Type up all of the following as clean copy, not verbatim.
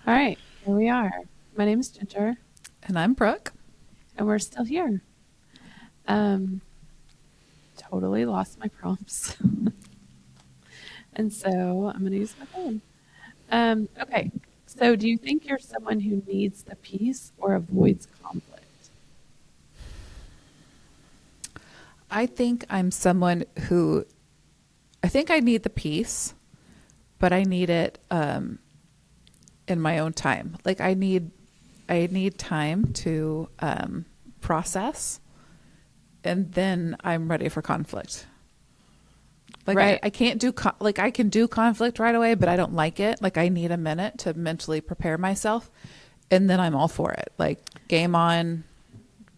All right, here we are. My name is Ginger, And I'm Brooke. and we're still here. Um, totally lost my prompts, and so I'm going to use my phone. Okay, so do you think you're someone who needs the peace or avoids conflict? I think I'm someone who I think I need the peace, but I need it in my own time. Like I need time to process, and then I'm ready for conflict. Like Right. I can't do like I can do conflict right away, but I don't like it. Like I need a minute to mentally prepare myself, and then I'm all for it. Like game on,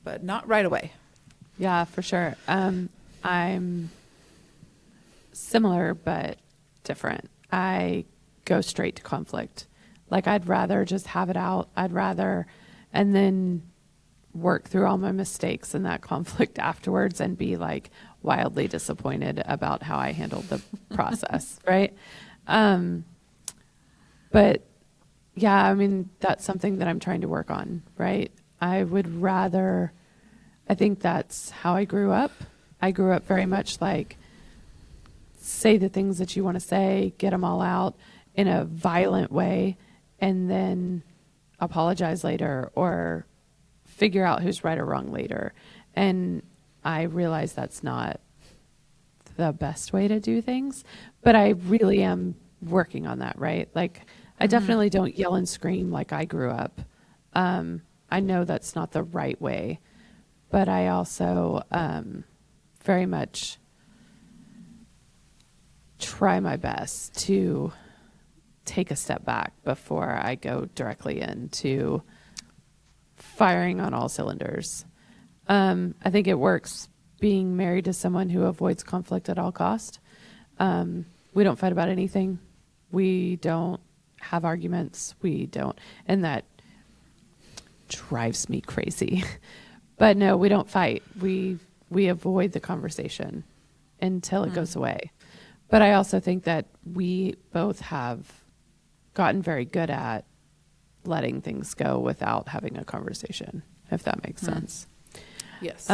but not right away. Yeah, for sure. I'm similar but different. I go straight to conflict. Like I'd rather just have it out. I'd rather, and then work through all my mistakes in that conflict afterwards and be like wildly disappointed about how I handled the process, right? Um, but yeah, I mean, that's something that I'm trying to work on, right? I would rather, I think that's how I grew up. I grew up very much like say the things that you want to say, get them all out in a violent way, and then apologize later or figure out who's right or wrong later. And I realize that's not the best way to do things, but I really am working on that, right? Like, I definitely don't yell and scream like I grew up. I know that's not the right way, but I also very much try my best to take a step back before I go directly into firing on all cylinders. I think it works being married to someone who avoids conflict at all cost. We don't fight about anything. We don't have arguments. We don't, and that drives me crazy. But no, we don't fight. We avoid the conversation until it goes away. But I also think that we both have gotten very good at letting things go without having a conversation, if that makes sense. Yes.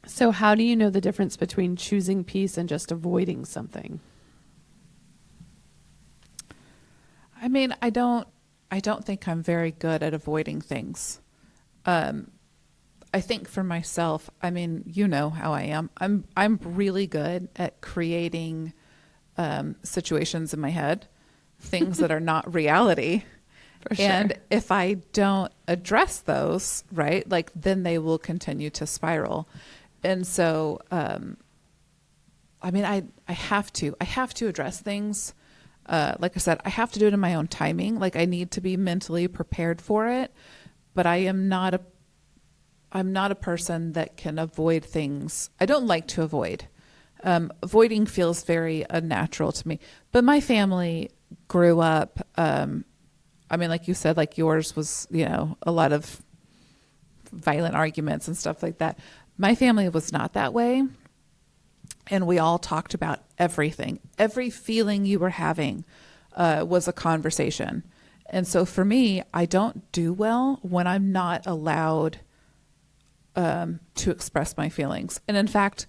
So how do you know the difference between choosing peace and just avoiding something? I mean, I don't think I'm very good at avoiding things. I think for myself, I mean, you know how I am. I'm really good at creating situations in my head, things that are not reality. For sure. And if I don't address those, right, like then they will continue to spiral. And so, I mean, I have to address things. Like I said, I have to do it in my own timing. Like I need to be mentally prepared for it, but I'm not a person that can avoid things. I don't like to avoid. Avoiding feels very unnatural to me. But my family grew up, I mean, like you said, like yours was, a lot of violent arguments and stuff like that. My family was not that way. And we all talked about everything. Every feeling you were having was a conversation. And so for me, I don't do well when I'm not allowed to express my feelings. And in fact,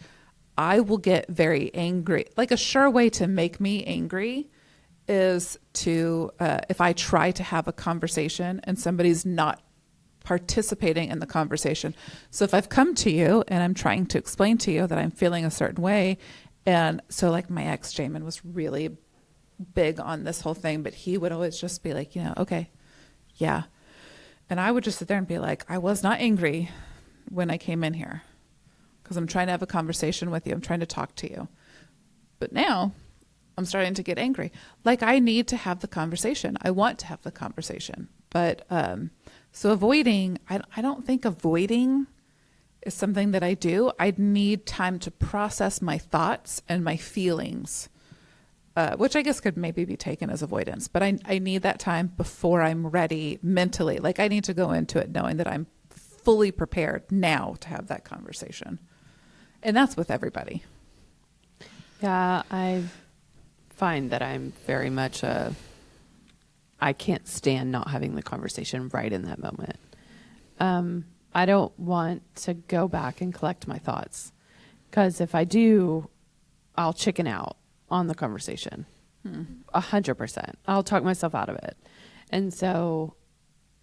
I will get very angry. Like a sure way to make me angry is to, if I try to have a conversation and somebody's not participating in the conversation. So if I've come to you and I'm trying to explain to you that I'm feeling a certain way, and so like my ex Jamin was really big on this whole thing, but he would always just be like, okay, yeah. And I would just sit there and be like, I was not angry when I came in here because I'm trying to have a conversation with you. I'm trying to talk to you. But now I'm starting to get angry. Like I need to have the conversation. I want to have the conversation. But so avoiding, I don't think avoiding is something that I do. I need time to process my thoughts and my feelings, which I guess could maybe be taken as avoidance. But I need that time before I'm ready mentally. Like I need to go into it knowing that I'm fully prepared now to have that conversation. And that's with everybody. Yeah, I find that I'm very much a I can't stand not having the conversation right in that moment. I don't want to go back and collect my thoughts, because if I do, I'll chicken out on the conversation. 100%. I'll talk myself out of it. And so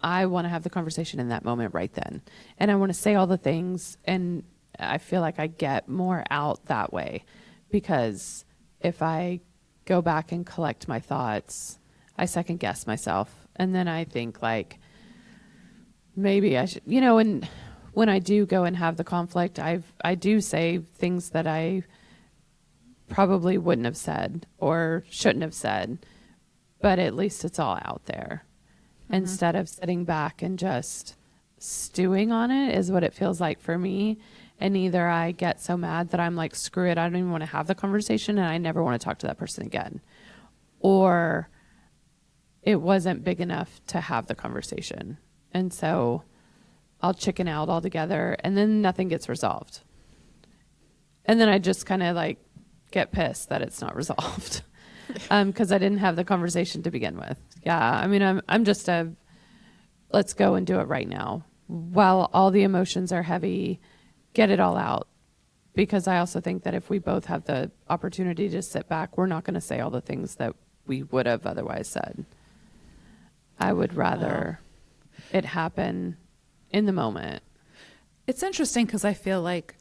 I want to have the conversation in that moment right then. And I want to say all the things, and I feel like I get more out that way, because if I go back and collect my thoughts, I second guess myself. And then I think like, maybe I should, and when I do go and have the conflict, I do say things that I probably wouldn't have said or shouldn't have said, but at least it's all out there. Instead of sitting back and just stewing on it is what it feels like for me. And either I get so mad that I'm like, screw it, I don't even want to have the conversation and I never want to talk to that person again. Or it wasn't big enough to have the conversation. And so I'll chicken out altogether, and then nothing gets resolved. And then I just kind of like get pissed that it's not resolved because I didn't have the conversation to begin with. Yeah, I mean, I'm just let's go and do it right now. While all the emotions are heavy, get it all out. Because I also think that if we both have the opportunity to sit back, we're not going to say all the things that we would have otherwise said. I would rather it happen in the moment. It's interesting because I feel like,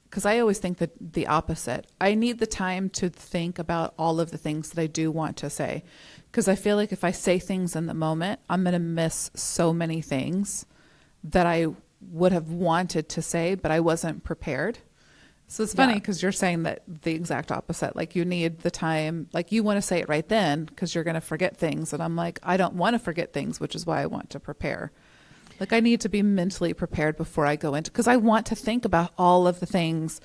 because I always think that the opposite. I need the time to think about all of the things that I do want to say. Because I feel like if I say things in the moment, I'm going to miss so many things that I would have wanted to say, but I wasn't prepared. So it's funny because you're saying that the exact opposite. Like you need the time, like you want to say it right then because you're going to forget things. And I'm like, I don't want to forget things, which is why I want to prepare. Like I need to be mentally prepared before I go into, because I want to think about all of the things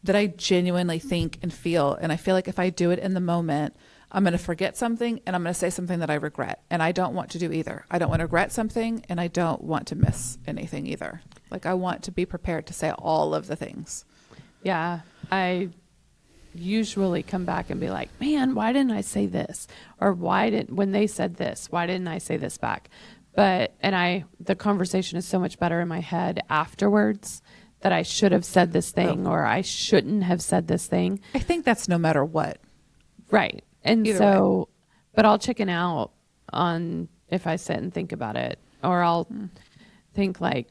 that I genuinely think and feel. And I feel like if I do it in the moment, I'm going to forget something and I'm going to say something that I regret. And I don't want to do either. I don't want to regret something and I don't want to miss anything either. Like I want to be prepared to say all of the things. Yeah, I usually come back and be like, man, why didn't I say this? Or when they said this, why didn't I say this back? The conversation is so much better in my head afterwards that I should have said this thing or I shouldn't have said this thing. I think that's no matter what. Right. And Either so, but I'll chicken out on if I sit and think about it, or I'll think like,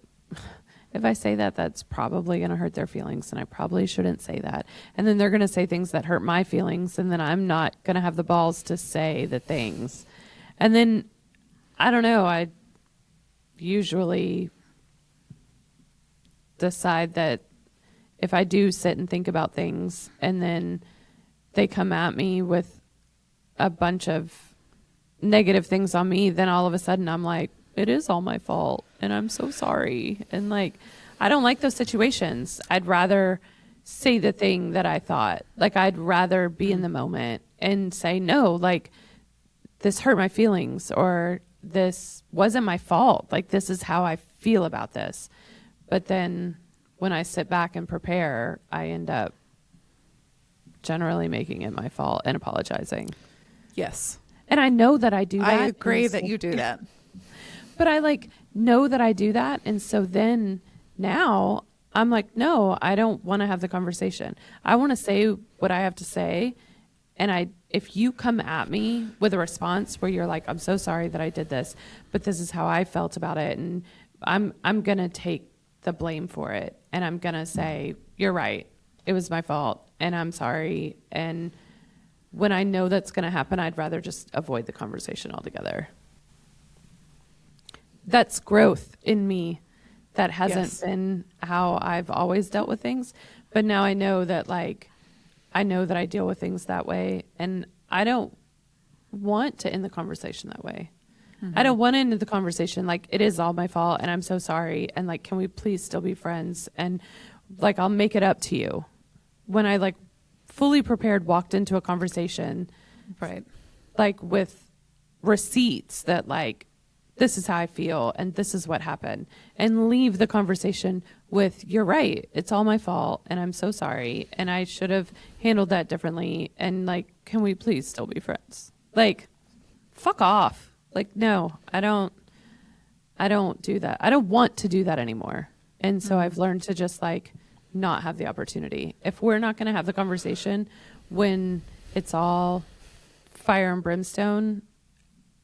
if I say that, that's probably going to hurt their feelings and I probably shouldn't say that. And then they're going to say things that hurt my feelings. And then I'm not going to have the balls to say the things. And then, I don't know, I usually decide that if I do sit and think about things and then they come at me with a bunch of negative things on me, then all of a sudden I'm like, it is all my fault and I'm so sorry. And like, I don't like those situations. I'd rather say the thing that I thought. Like, I'd rather be in the moment and say, no, like, this hurt my feelings, or this wasn't my fault. Like, this is how I feel about this. But then when I sit back and prepare, I end up generally making it my fault and apologizing. Yes. And I know that I do that. I agree that you do that. But I like know that I do that. And so then now I'm like, no, I don't want to have the conversation. I want to say what I have to say. And if you come at me with a response where you're like, I'm so sorry that I did this, but this is how I felt about it. And I'm going to take the blame for it. And I'm going to say, you're right. It was my fault. And I'm sorry. And when I know that's going to happen, I'd rather just avoid the conversation altogether. That's growth in me. That hasn't been how I've always dealt with things. But now I know that I deal with things that way. And I don't want to end the conversation that way. Mm-hmm. I don't want to end the conversation like it is all my fault and I'm so sorry. And like, can we please still be friends? And like, I'll make it up to you. When I like fully prepared, walked into a conversation, right? Like with receipts that like, this is how I feel and this is what happened, and leave the conversation with, you're right, it's all my fault and I'm so sorry and I should have handled that differently, and like, can we please still be friends? Like, fuck off. Like, no, I don't do that. I don't want to do that anymore. And so I've learned to just like not have the opportunity. If we're not going to have the conversation when it's all fire and brimstone,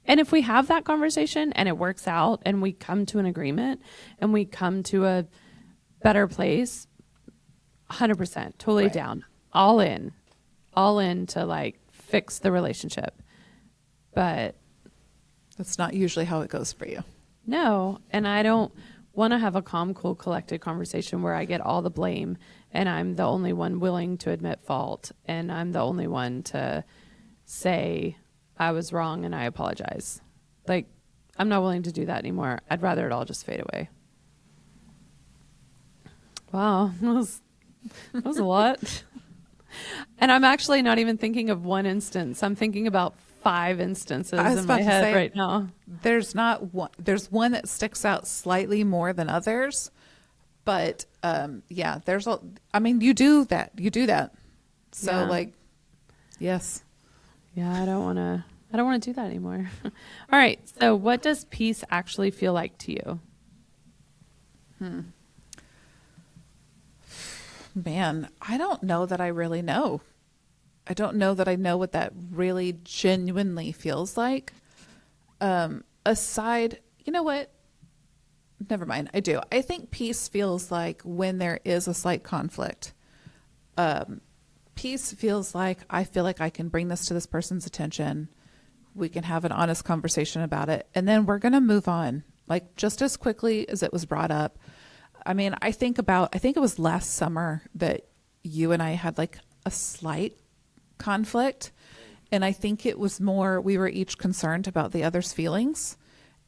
and if we have that conversation and it works out and we come to an agreement and we come to a better place, 100%, totally Right. down, all in to like fix the relationship. But That's not usually how it goes for you. no, and I don't want to have a calm, cool, collected conversation where I get all the blame and I'm the only one willing to admit fault and I'm the only one to say I was wrong and I apologize. Like, I'm not willing to do that anymore. I'd rather it all just fade away. Wow, that was a lot. And I'm actually not even thinking of one instance. I'm thinking about 5 instances I was in about my to head say, right now. There's not one. There's one that sticks out slightly more than others, but yeah, there's a. I mean, you do that. You do that. So Yeah. like, yes. Yeah, I don't want to do that anymore. All right. So what does peace actually feel like to you? Man, I don't know that I really know. I don't know that I know what that really genuinely feels like. Aside, you know what? Never mind. I do. I think peace feels like when there is a slight conflict. Peace feels like I feel like I can bring this to this person's attention. We can have an honest conversation about it. And then we're going to move on, like just as quickly as it was brought up. I mean, I think it was last summer that you and I had like a slight conflict. And I think it was more, we were each concerned about the other's feelings.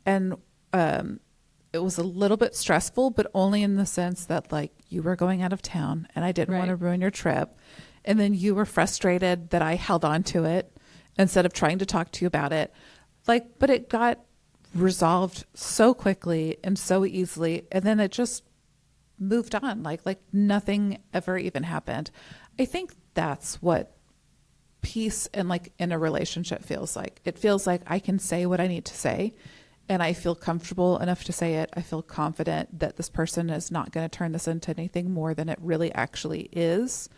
And it was a little bit stressful, but only in the sense that like you were going out of town and I didn't want to ruin your trip. And then you were frustrated that I held on to it instead of trying to talk to you about it. Like, but it got resolved so quickly and so easily. And then it just moved on like nothing ever even happened. I think that's what peace and like in a relationship feels like. It feels like I can say what I need to say and I feel comfortable enough to say it. I feel confident that this person is not going to turn this into anything more than it really actually is.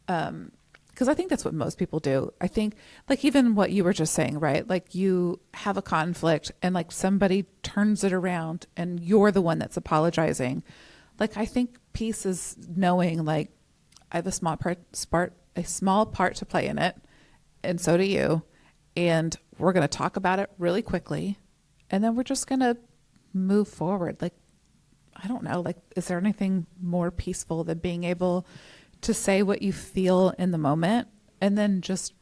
Because I think that's what most people do. I think like even what you were just saying, right? Like you have a conflict and like somebody turns it around and you're the one that's apologizing. Like I think peace is knowing like I have a small part to play in it, and so do you, and we're going to talk about it really quickly, and then we're just going to move forward. Like I don't know, like is there anything more peaceful than being able to say what you feel in the moment and then just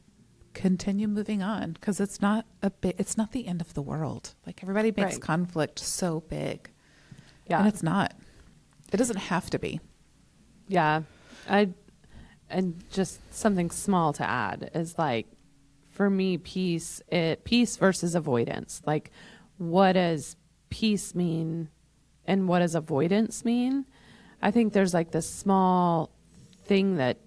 continue moving on? Because it's not the end of the world. Like everybody makes conflict so big, and it's not. It doesn't have to be. Yeah. And just something small to add is like, for me, peace versus avoidance. Like, what does peace mean and what does avoidance mean? I think there's like this small thing that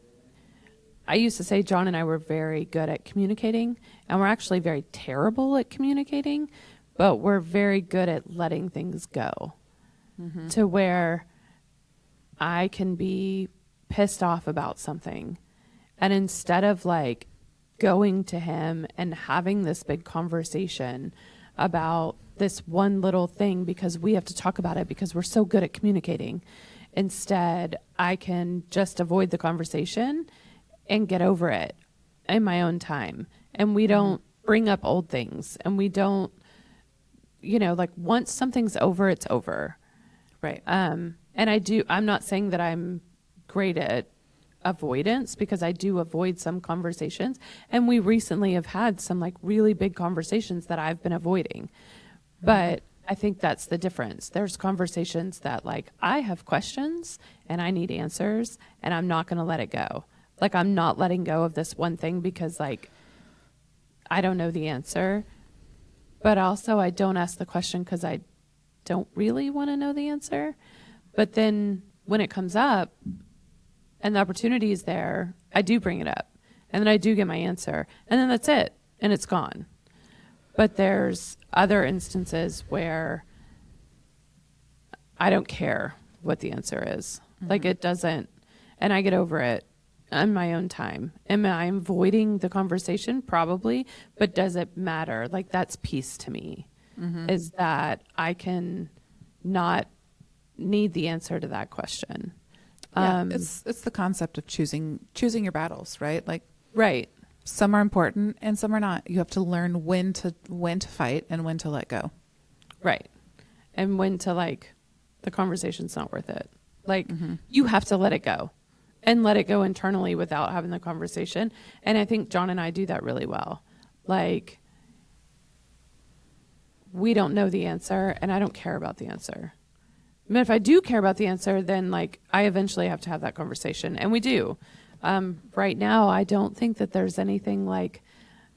I used to say John and I were very good at communicating, and we're actually very terrible at communicating, but we're very good at letting things go to where I can be pissed off about something. And instead of like going to him and having this big conversation about this one little thing because we have to talk about it because we're so good at communicating, instead I can just avoid the conversation and get over it in my own time. And we don't bring up old things, and we don't, like once something's over, it's over. Right. And I'm not saying that I'm great at avoidance, because I do avoid some conversations. And we recently have had some like really big conversations that I've been avoiding. But I think that's the difference. There's conversations that like I have questions and I need answers, and I'm not going to let it go. Like I'm not letting go of this one thing because like I don't know the answer. But also I don't ask the question because I don't really want to know the answer. But then when it comes up and the opportunity is there, I do bring it up, and then I do get my answer, and then that's it, and it's gone. But there's other instances where I don't care what the answer is. Like it doesn't, and I get over it on my own time. Am I avoiding the conversation? Probably, but does it matter? Like that's peace to me, is that I can not need the answer to that question. Yeah, it's the concept of choosing your battles, right? Like Right. some are important and some are not. You have to learn when to fight and when to let go. Right. And when to like, the conversation's not worth it. Like you have to let it go and let it go internally without having the conversation. And I think John and I do that really well. Like we don't know the answer and I don't care about the answer. But if I do care about the answer, then like I eventually have to have that conversation, and we do. Right now, I don't think that there's anything like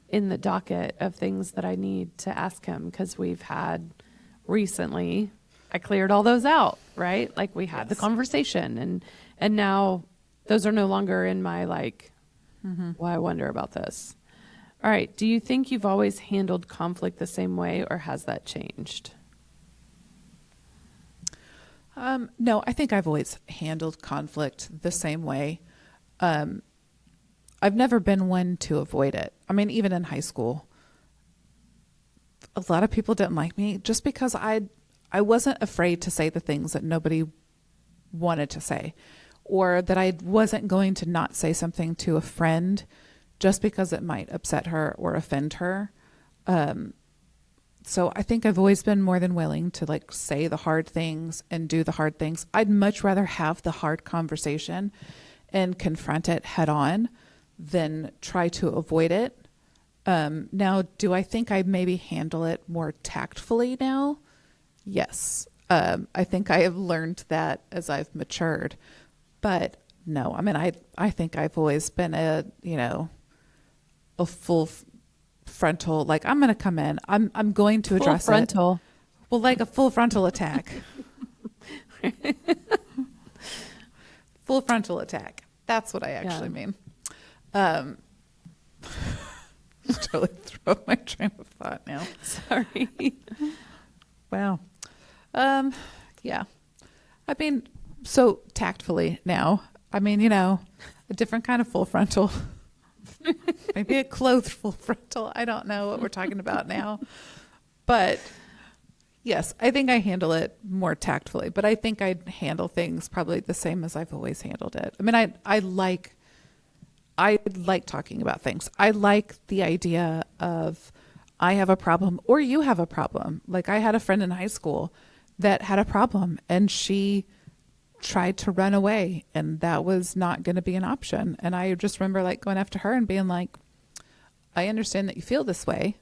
in the docket of things that I need to ask him because we've had recently. I cleared all those out, right? Like we had the conversation, and now those are no longer in my like. Well, I wonder about this. All right. Do you think you've always handled conflict the same way, or has that changed? No, I think I've always handled conflict the same way. I've never been one to avoid it. I mean, even in high school, a lot of people didn't like me just because I wasn't afraid to say the things that nobody wanted to say, or that I wasn't going to not say something to a friend just because it might upset her or offend her. So I think I've always been more than willing to like say the hard things and do the hard things. I'd much rather have the hard conversation and confront it head on than try to avoid it. Now, do I think I maybe handle it more tactfully now? Yes. I think I have learned that as I've matured, but no, I mean, I think I've always been a full frontal, like I'm going to come in, I'm going to address full frontal. it. Well, like a full frontal attack. Full frontal attack. That's what I actually mean. Totally throw my train of thought now. Sorry. Wow. Yeah. I mean, so tactfully now, I mean, a different kind of full frontal. Maybe a clothed full frontal. I don't know what we're talking about now. But yes, I think I handle it more tactfully, but I think I'd handle things probably the same as I've always handled it. I mean, I like talking about things. I like the idea of I have a problem or you have a problem. Like I had a friend in high school that had a problem and she tried to run away and that was not going to be an option. And I just remember like going after her and being like, I understand that you feel this way,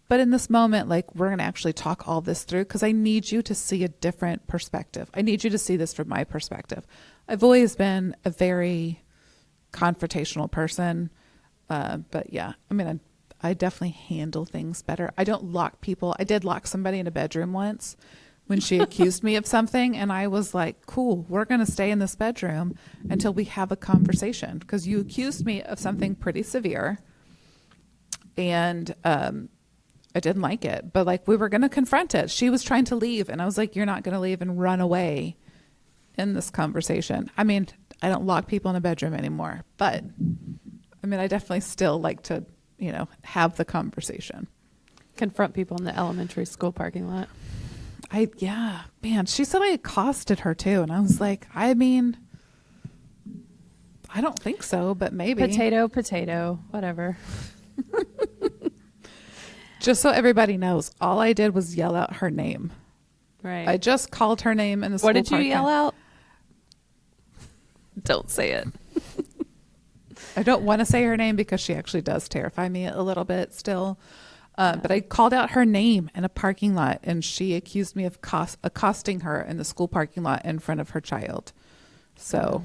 but in this moment, like we're going to actually talk all this through because I need you to see a different perspective. I need you to see this from my perspective. I've always been a very confrontational person. But yeah, I mean, I definitely handle things better. I don't lock people. I did lock somebody in a bedroom once when she accused me of something. And I was like, cool, we're going to stay in this bedroom until we have a conversation because you accused me of something pretty severe. And, I didn't like it, but like we were going to confront it. She was trying to leave and I was like, you're not going to leave and run away in this conversation. I mean, I don't lock people in a bedroom anymore, but I mean, I definitely still like to, have the conversation. Confront people in the elementary school parking lot. Man, she said I accosted her too. And I was like, I mean, I don't think so, but maybe. Potato, whatever. Just so everybody knows, all I did was yell out her name. Right. I just called her name in the school What did you parking. yell out? Don't say it. I don't want to say her name because she actually does terrify me a little bit still. But I called out her name in a parking lot and she accused me of accosting her in the school parking lot in front of her child. So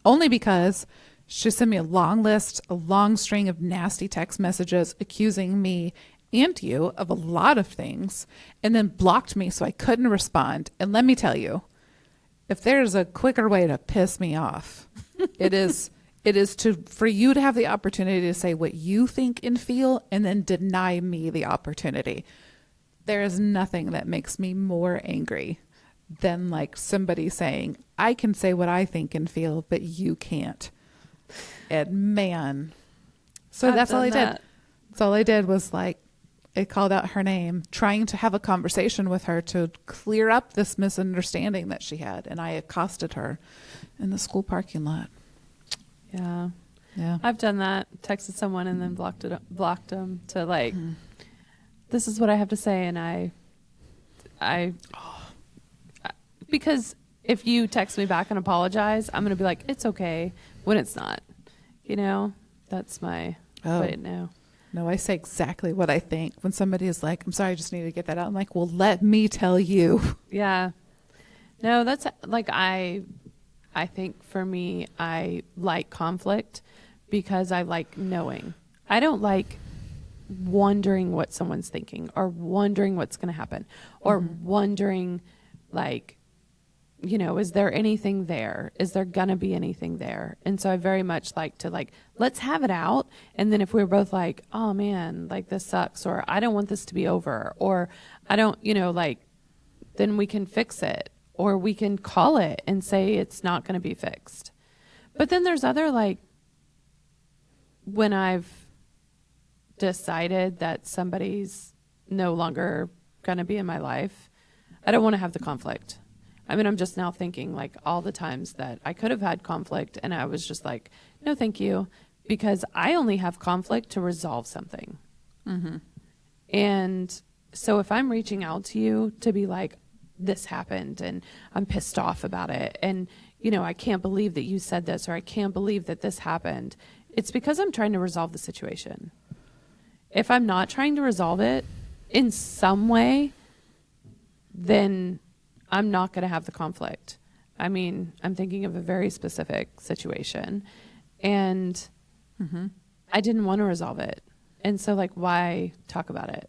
only because she sent me a long string of nasty text messages accusing me and you of a lot of things and then blocked me so I couldn't respond. And let me tell you, if there's a quicker way to piss me off, it is It is for you to have the opportunity to say what you think and feel and then deny me the opportunity. There is nothing that makes me more angry than like somebody saying, I can say what I think and feel, but you can't. And man, so that's all I did. That's all I did was like, it called out her name, trying to have a conversation with her to clear up this misunderstanding that she had. And I accosted her in the school parking lot. Yeah. Yeah. I've done that. Texted someone and then blocked them to like, this is what I have to say. And I, because if you text me back and apologize, I'm going to be like, it's okay when it's not, that's my way now. No, I say exactly what I think. When somebody is like, I'm sorry, I just need to get that out. I'm like, well, let me tell you. Yeah. No, that's like, I think for me, I like conflict because I like knowing. I don't like wondering what someone's thinking or wondering what's going to happen or wondering like, is there anything there? Is there going to be anything there? And so I very much like to like, let's have it out. And then if we're both like, oh man, like this sucks, or I don't want this to be over, or I don't, then we can fix it, or we can call it and say it's not going to be fixed. But then there's other like, when I've decided that somebody's no longer going to be in my life, I don't want to have the conflict. I mean, I'm just now thinking like all the times that I could have had conflict and I was just like, no, thank you. Because I only have conflict to resolve something. And so if I'm reaching out to you to be like, this happened and I'm pissed off about it. And, I can't believe that you said this, or I can't believe that this happened. It's because I'm trying to resolve the situation. If I'm not trying to resolve it in some way, then I'm not going to have the conflict. I mean, I'm thinking of a very specific situation and I didn't want to resolve it. And so like, why talk about it?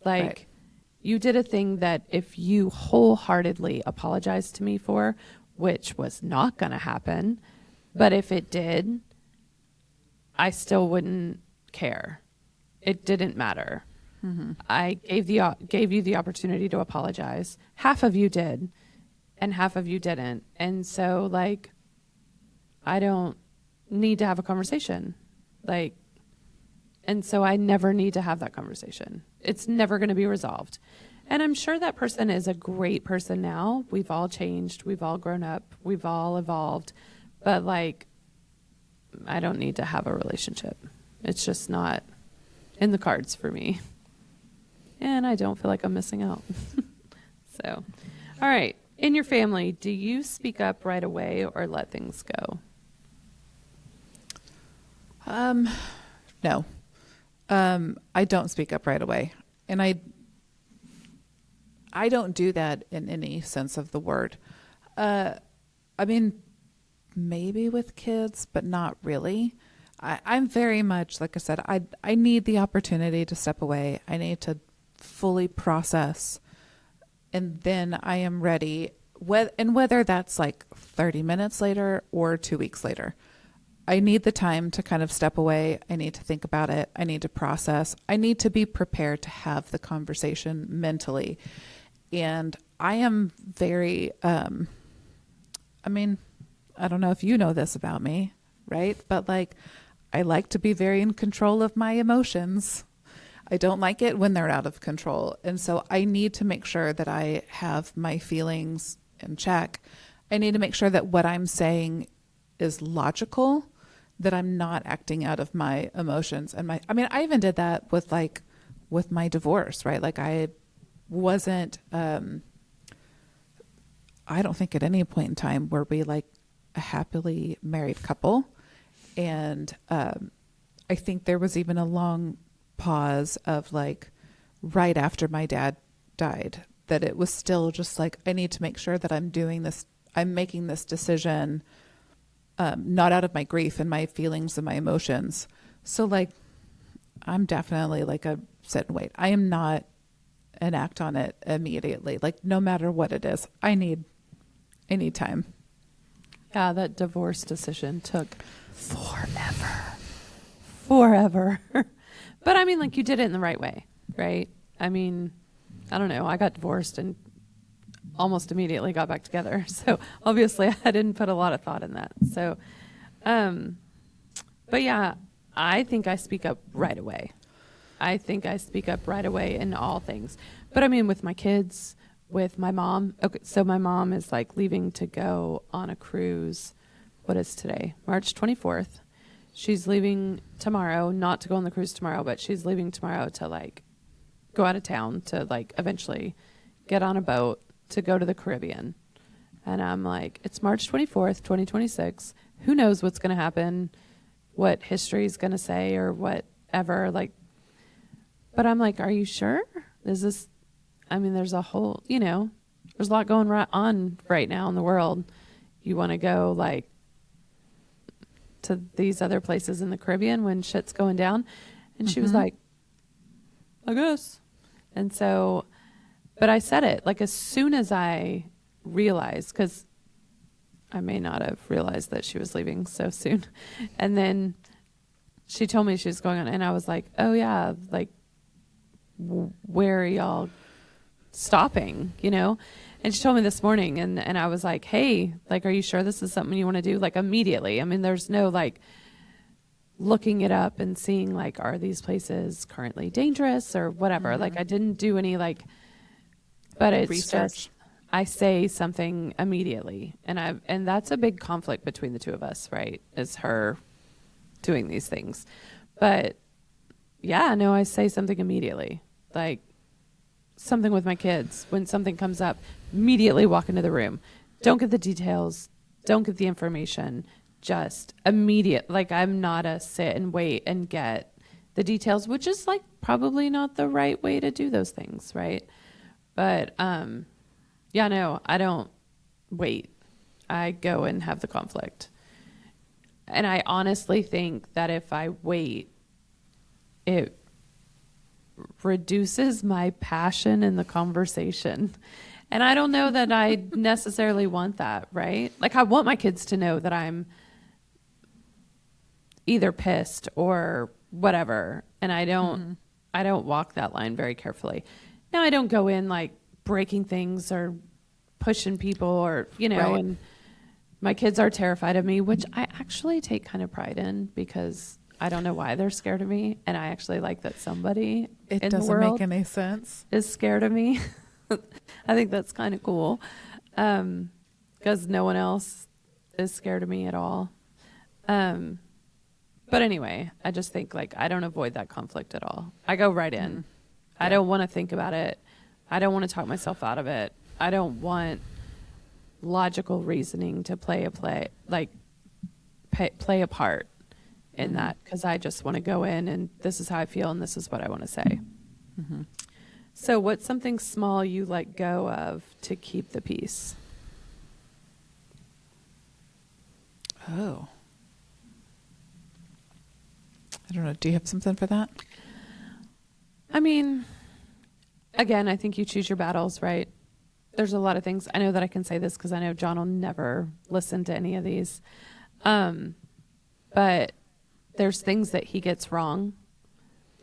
Like Right. You did a thing that if you wholeheartedly apologized to me for, which was not going to happen, but if it did, I still wouldn't care. It didn't matter. I gave you the opportunity to apologize. Half of you did, and half of you didn't. And so, like, I don't need to have a conversation. Like, and so I never need to have that conversation. It's never going to be resolved. And I'm sure that person is a great person now. We've all changed. We've all grown up. We've all evolved. But, like, I don't need to have a relationship. It's just not in the cards for me. And I don't feel like I'm missing out. So, all right. In your family, do you speak up right away or let things go? No. I don't speak up right away. And I don't do that in any sense of the word. I mean, maybe with kids, but not really. I'm very much, like I said, I need the opportunity to step away. I need to fully process, and then I am ready. Whether that's like 30 minutes later or 2 weeks later, I need the time to kind of step away. I need to think about it. I need to process. I need to be prepared to have the conversation mentally. And I am very, I mean, I don't know if you know this about me, right? But like, I like to be very in control of my emotions. I don't like it when they're out of control. And so I need to make sure that I have my feelings in check. I need to make sure that what I'm saying is logical, that I'm not acting out of my emotions. And I even did that with my divorce, right? Like I wasn't, I don't think at any point in time were we like a happily married couple. And I think there was even a long pause of like right after my dad died, that it was still just like, I need to make sure that I'm doing this. I'm making this decision, not out of my grief and my feelings and my emotions. So like, I'm definitely like a sit and wait. I am not an act on it immediately. Like no matter what it is, I need time. Yeah, that divorce decision took forever. But I mean, like, you did it in the right way, right? I mean, I don't know. I got divorced and almost immediately got back together. So obviously I didn't put a lot of thought in that. So, but yeah, I think I speak up right away. I think I speak up right away in all things. But I mean, with my kids, with my mom. Okay, so my mom is like leaving to go on a cruise. What is today? March 24th. She's leaving tomorrow, not to go on the cruise tomorrow, but she's leaving tomorrow to like go out of town to like eventually get on a boat to go to the Caribbean. And I'm like, it's March 24th, 2026. Who knows what's going to happen, what history is going to say or whatever. Like, but I'm like, are you sure? Is this, I mean, there's a whole, you know, there's a lot going on right now in the world. You want to go like to these other places in the Caribbean when shit's going down? And she was like, I guess. And so, but I said it like as soon as I realized, because I may not have realized that she was leaving so soon. And then she told me she was going on, and I was like, oh yeah, like where are y'all stopping, you know? And she told me this morning, and I was like, hey, like, are you sure this is something you want to do? Like immediately. I mean, there's no like looking it up and seeing like, are these places currently dangerous or whatever? Like I didn't do any like, but it's research. just, I say something immediately, and that's a big conflict between the two of us, right? Is her doing these things. But yeah, no, I say something immediately. Like something with my kids, when something comes up, immediately walk into the room. Don't get the details, don't get the information, just immediate. Like I'm not a sit and wait and get the details, which is like probably not the right way to do those things, right? But yeah, no, I don't wait. I go and have the conflict. And I honestly think that if I wait, it reduces my passion in the conversation. And I don't know that I necessarily want that, right? Like I want my kids to know that I'm either pissed or whatever. And I don't walk that line very carefully. Now I don't go in like breaking things or pushing people or, you know, Right. and my kids are terrified of me, which I actually take kind of pride in because I don't know why they're scared of me. And I actually like that somebody It in the doesn't world make any sense. is scared of me. I think that's kind of cool. Because no one else is scared of me at all. But anyway, I just think like I don't avoid that conflict at all. I go right in. I don't want to think about it. I don't want to talk myself out of it. I don't want logical reasoning to play a part in that, because I just want to go in and this is how I feel and this is what I want to say. So what's something small you let go of to keep the peace? Oh. I don't know. Do you have something for that? I mean, again, I think you choose your battles, right? There's a lot of things. I know that I can say this because I know John will never listen to any of these. But there's things that he gets wrong,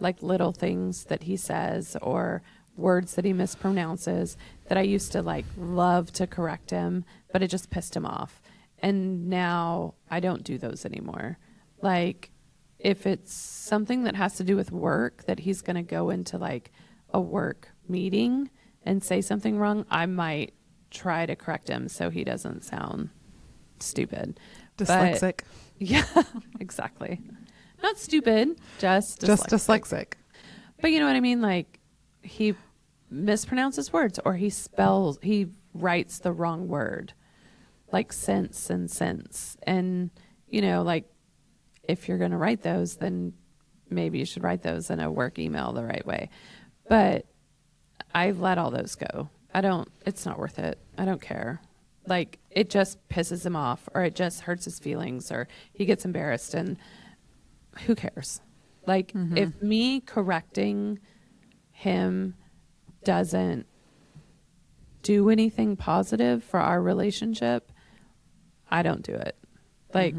like little things that he says or words that he mispronounces that I used to like love to correct him, but it just pissed him off. And now I don't do those anymore. Like if it's something that has to do with work that he's going to go into like a work meeting and say something wrong, I might try to correct him so he doesn't sound stupid. Dyslexic. But, yeah, exactly. Not stupid, just dyslexic. But you know what I mean? Like he mispronounces words or he writes the wrong word, like sense and sense. And, you know, like if you're going to write those, then maybe you should write those in a work email the right way. But I let all those go. It's not worth it. I don't care. Like it just pisses him off or it just hurts his feelings or he gets embarrassed and who cares? Like if me correcting him doesn't do anything positive for our relationship, I don't do it. Like,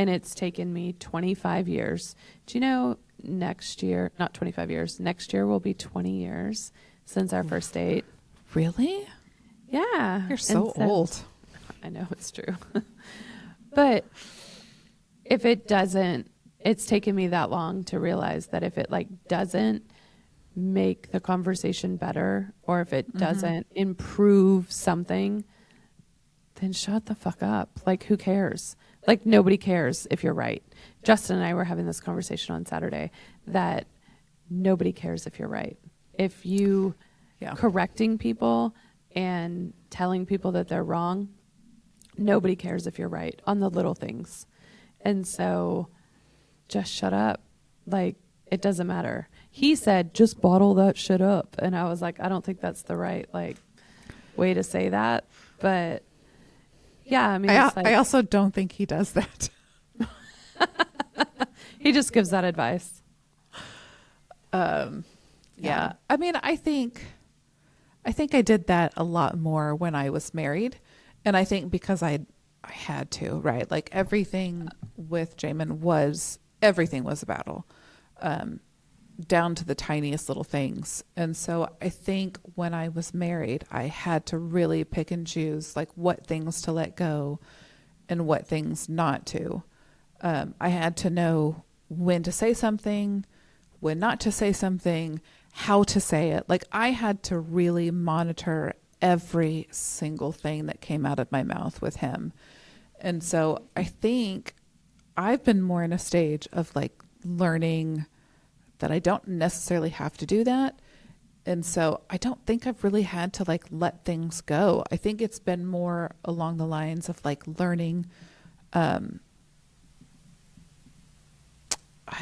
and it's taken me 25 years. Do you know next year, not 25 years, next year will be 20 years since our first date? Really? Yeah. You're so old. I know it's true. But if it doesn't, it's taken me that long to realize that if it like doesn't make the conversation better, or if it doesn't improve something, then shut the fuck up. Like, who cares? Like, nobody cares if you're right. Justin and I were having this conversation on Saturday that nobody cares if you're right. If you correcting people and telling people that they're wrong, nobody cares if you're right on the little things. And so just shut up. Like, it doesn't matter. He said, just bottle that shit up. And I was like, I don't think that's the right, like, way to say that. But yeah, I mean, I also don't think he does that. He just gives that advice. Yeah. I mean, I think I did that a lot more when I was married. And I think because I had to, right? Like, everything with Jamin everything was a battle, down to the tiniest little things. And so I think when I was married, I had to really pick and choose, like, what things to let go and what things not to. I had to know when to say something, when not to say something, how to say it. Like, I had to really monitor every single thing that came out of my mouth with him. And so I think I've been more in a stage of like learning that I don't necessarily have to do that. And so I don't think I've really had to like let things go. I think it's been more along the lines of like learning, I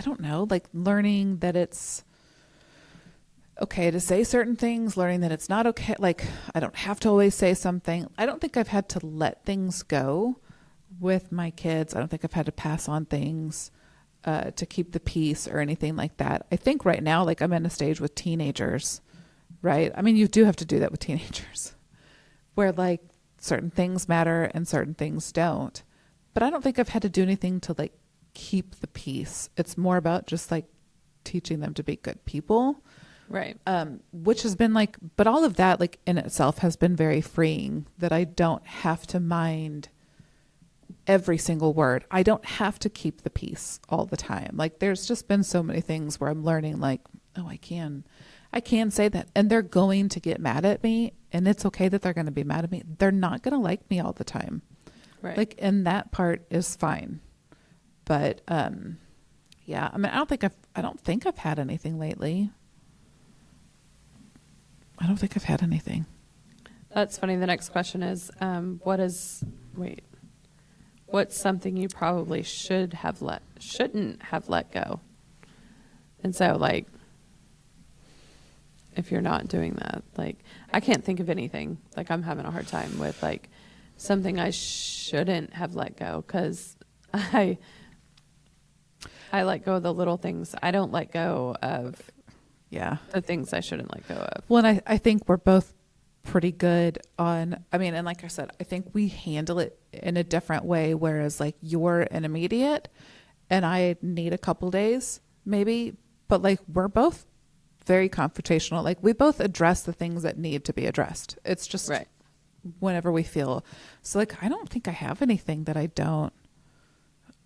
don't know, like learning that it's okay to say certain things, learning that it's not okay. Like, I don't have to always say something. I don't think I've had to let things go with my kids. I don't think I've had to pass on things to keep the peace or anything like that. I think right now, like, I'm in a stage with teenagers, right? I mean, you do have to do that with teenagers where like certain things matter and certain things don't. But I don't think I've had to do anything to like keep the peace. It's more about just like teaching them to be good people. Right. Which has been like, but all of that like in itself has been very freeing, that I don't have to mind every single word. I don't have to keep the peace all the time. Like, there's just been so many things where I'm learning like, oh, I can say that. And they're going to get mad at me, and it's okay that they're going to be mad at me. They're not going to like me all the time. Right. Like, and that part is fine. But, yeah, I mean, I don't think I've had anything lately. I don't think I've had anything. That's funny. The next question is, what's something you probably shouldn't have let go? And so, like, if you're not doing that, like, I can't think of anything. Like, I'm having a hard time with like something I shouldn't have let go, because I let go of the little things. I don't let go of the things I shouldn't let go of. Well, and I think we're both pretty good on, I mean, and like I said, I think we handle it in a different way, whereas like you're an immediate and I need a couple days maybe, but like we're both very confrontational. Like, we both address the things that need to be addressed. It's just right. Whenever we feel. So like, I don't think I have anything that I don't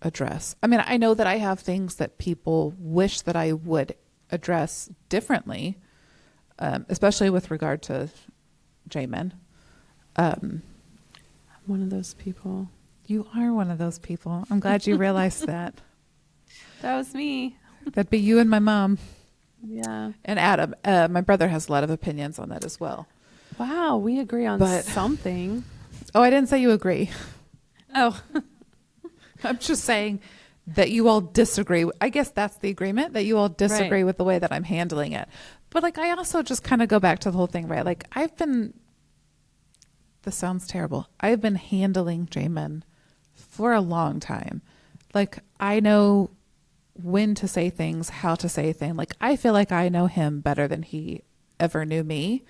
address. I mean, I know that I have things that people wish that I would address differently, especially with regard to Jamin. I'm one of those people. You are one of those people. I'm glad you realized that. That was me. That'd be you and my mom. Yeah. And Adam. My brother has a lot of opinions on that as well. Wow, we agree on something. Oh, I didn't say you agree. Oh. I'm just saying that you all disagree. I guess that's the agreement, that you all disagree with the way that I'm handling it. But like, I also just kind of go back to the whole thing, right? Like, this sounds terrible. I've been handling Jamin for a long time. Like, I know when to say things, how to say things. Like, I feel like I know him better than he ever knew me.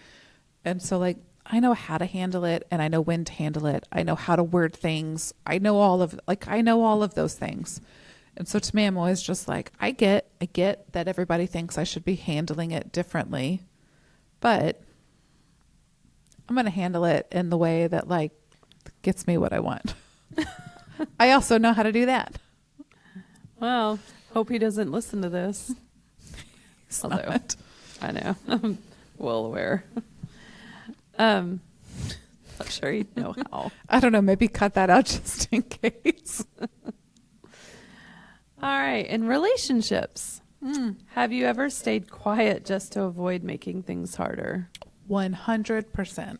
And so like, I know how to handle it and I know when to handle it. I know how to word things. I know all of those things. And so to me, I'm always just like, I get that everybody thinks I should be handling it differently, but I'm going to handle it in the way that like gets me what I want. I also know how to do that. Well, hope he doesn't listen to this. Although, Not. I know, I'm well aware. Not sure he'd know how. I don't know. Maybe cut that out just in case. All right. In relationships, have you ever stayed quiet just to avoid making things harder? 100%.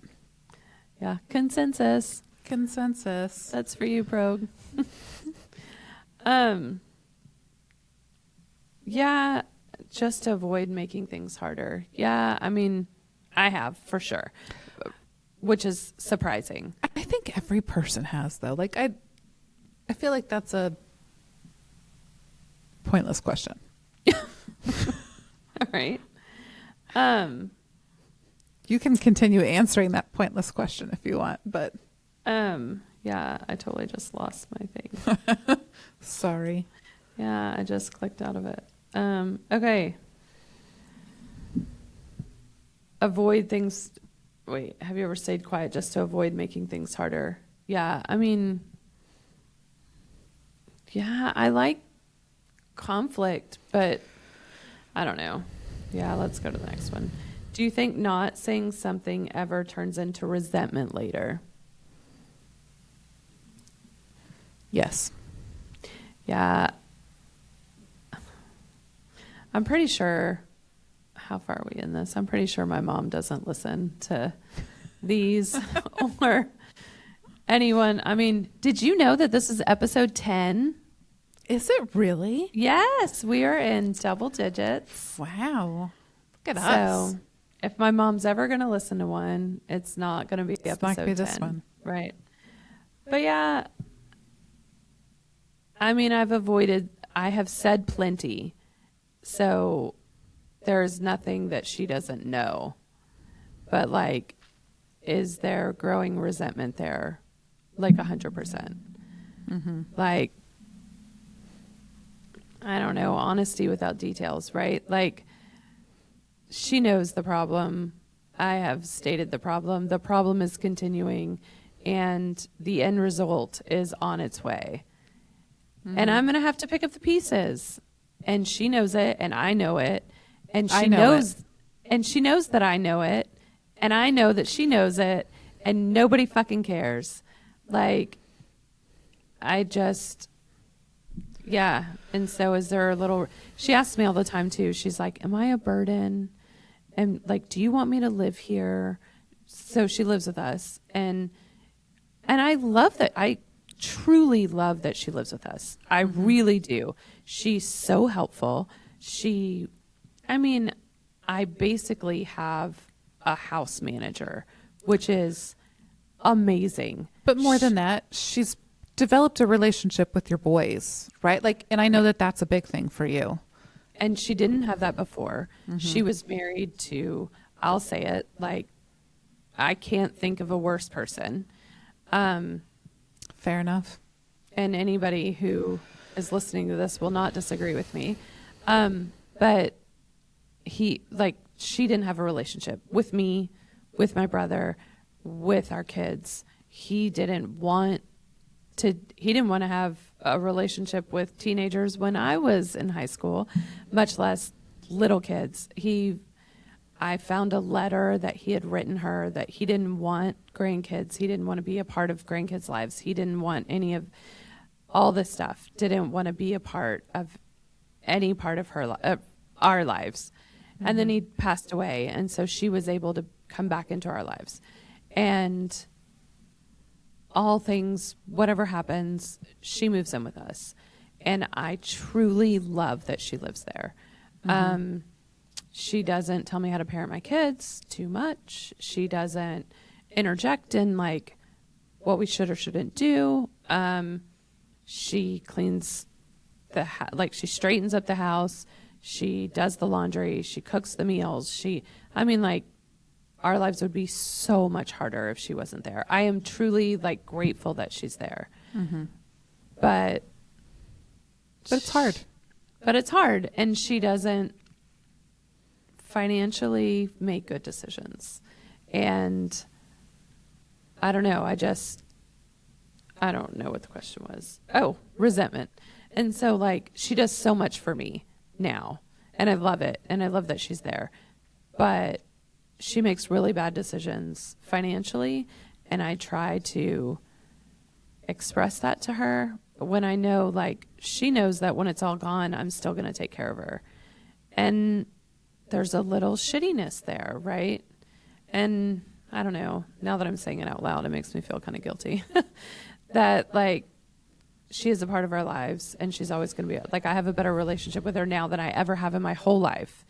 Yeah. Consensus. That's for you, Prog. Yeah, just to avoid making things harder. Yeah, I mean, I have for sure, which is surprising. I think every person has though. Like I feel like that's a pointless question. All right. You can continue answering that pointless question if you want, but yeah, I totally just lost my thing. sorry. Yeah, I just clicked out of it. Okay. Avoid things. Wait, have you ever stayed quiet just to avoid making things harder? Yeah, I mean, yeah, I like conflict, but I don't know. Yeah, let's go to the next one. Do you think not saying something ever turns into resentment later? Yes. Yeah. I'm pretty sure, how far are we in this? I'm pretty sure my mom doesn't listen to these or anyone. I mean, did you know that this is episode 10? Is it really? Yes, we are in double digits. Wow. Look at us. So if my mom's ever going to listen to one, it's not going to be episode 10. Not gonna be this one. Right. But yeah, I mean, I have said plenty. So there's nothing that she doesn't know. But like, is there growing resentment there? Like 100%. Like, I don't know, honesty without details, right? Like, she knows the problem. I have stated the problem. The problem is continuing, and the end result is on its way. And I'm going to have to pick up the pieces. And she knows it, and I know it. And she knows that I know it, and I know that she knows it, and nobody fucking cares. Like, yeah. And so is there a little, she asks me all the time too. She's like, am I a burden? And like, do you want me to live here? So she lives with us. And I love that. I truly love that she lives with us. I really do. She's so helpful. I basically have a house manager, which is amazing. But more than that, she's developed a relationship with your boys, right? Like, and I know that that's a big thing for you. And she didn't have that before. She was married to, I'll say it, like, I can't think of a worse person. Fair enough. And anybody who is listening to this will not disagree with me. But she didn't have a relationship with me, with my brother, with our kids. He didn't want to have a relationship with teenagers when I was in high school, much less little kids. I found a letter that he had written her that he didn't want grandkids. He didn't want to be a part of grandkids' lives. He didn't want any of all this stuff. Didn't want to be a part of any part of our lives. And then he passed away, and so she was able to come back into our lives. And all things, whatever happens, she moves in with us. And I truly love that she lives there. She doesn't tell me how to parent my kids too much. She doesn't interject in like what we should or shouldn't do. She cleans she straightens up the our lives would be so much harder if she wasn't there. I am truly like grateful that she's there. Mm-hmm. But it's hard. But it's hard. And she doesn't financially make good decisions. And I don't know. I don't know what the question was. Oh, resentment. And so like she does so much for me now. And I love it. And I love that she's there. But she makes really bad decisions financially. And I try to express that to her when I know, like, she knows that when it's all gone, I'm still going to take care of her. And there's a little shittiness there, right? And I don't know. Now that I'm saying it out loud, it makes me feel kind of guilty. That, like, she is a part of our lives, and she's always going to be, like, I have a better relationship with her now than I ever have in my whole life.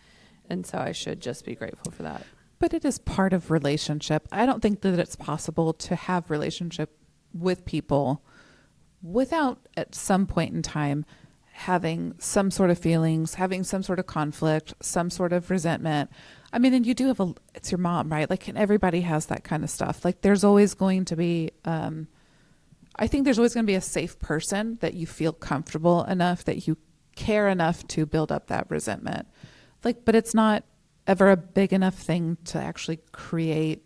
And so I should just be grateful for that. But it is part of relationship. I don't think that it's possible to have relationship with people without at some point in time having some sort of feelings, having some sort of conflict, some sort of resentment. I mean, and you do have it's your mom, right? Like, and everybody has that kind of stuff. Like, there's always going to be, I think there's always going to be a safe person that you feel comfortable enough, that you care enough to build up that resentment. Like, but it's not ever a big enough thing to actually create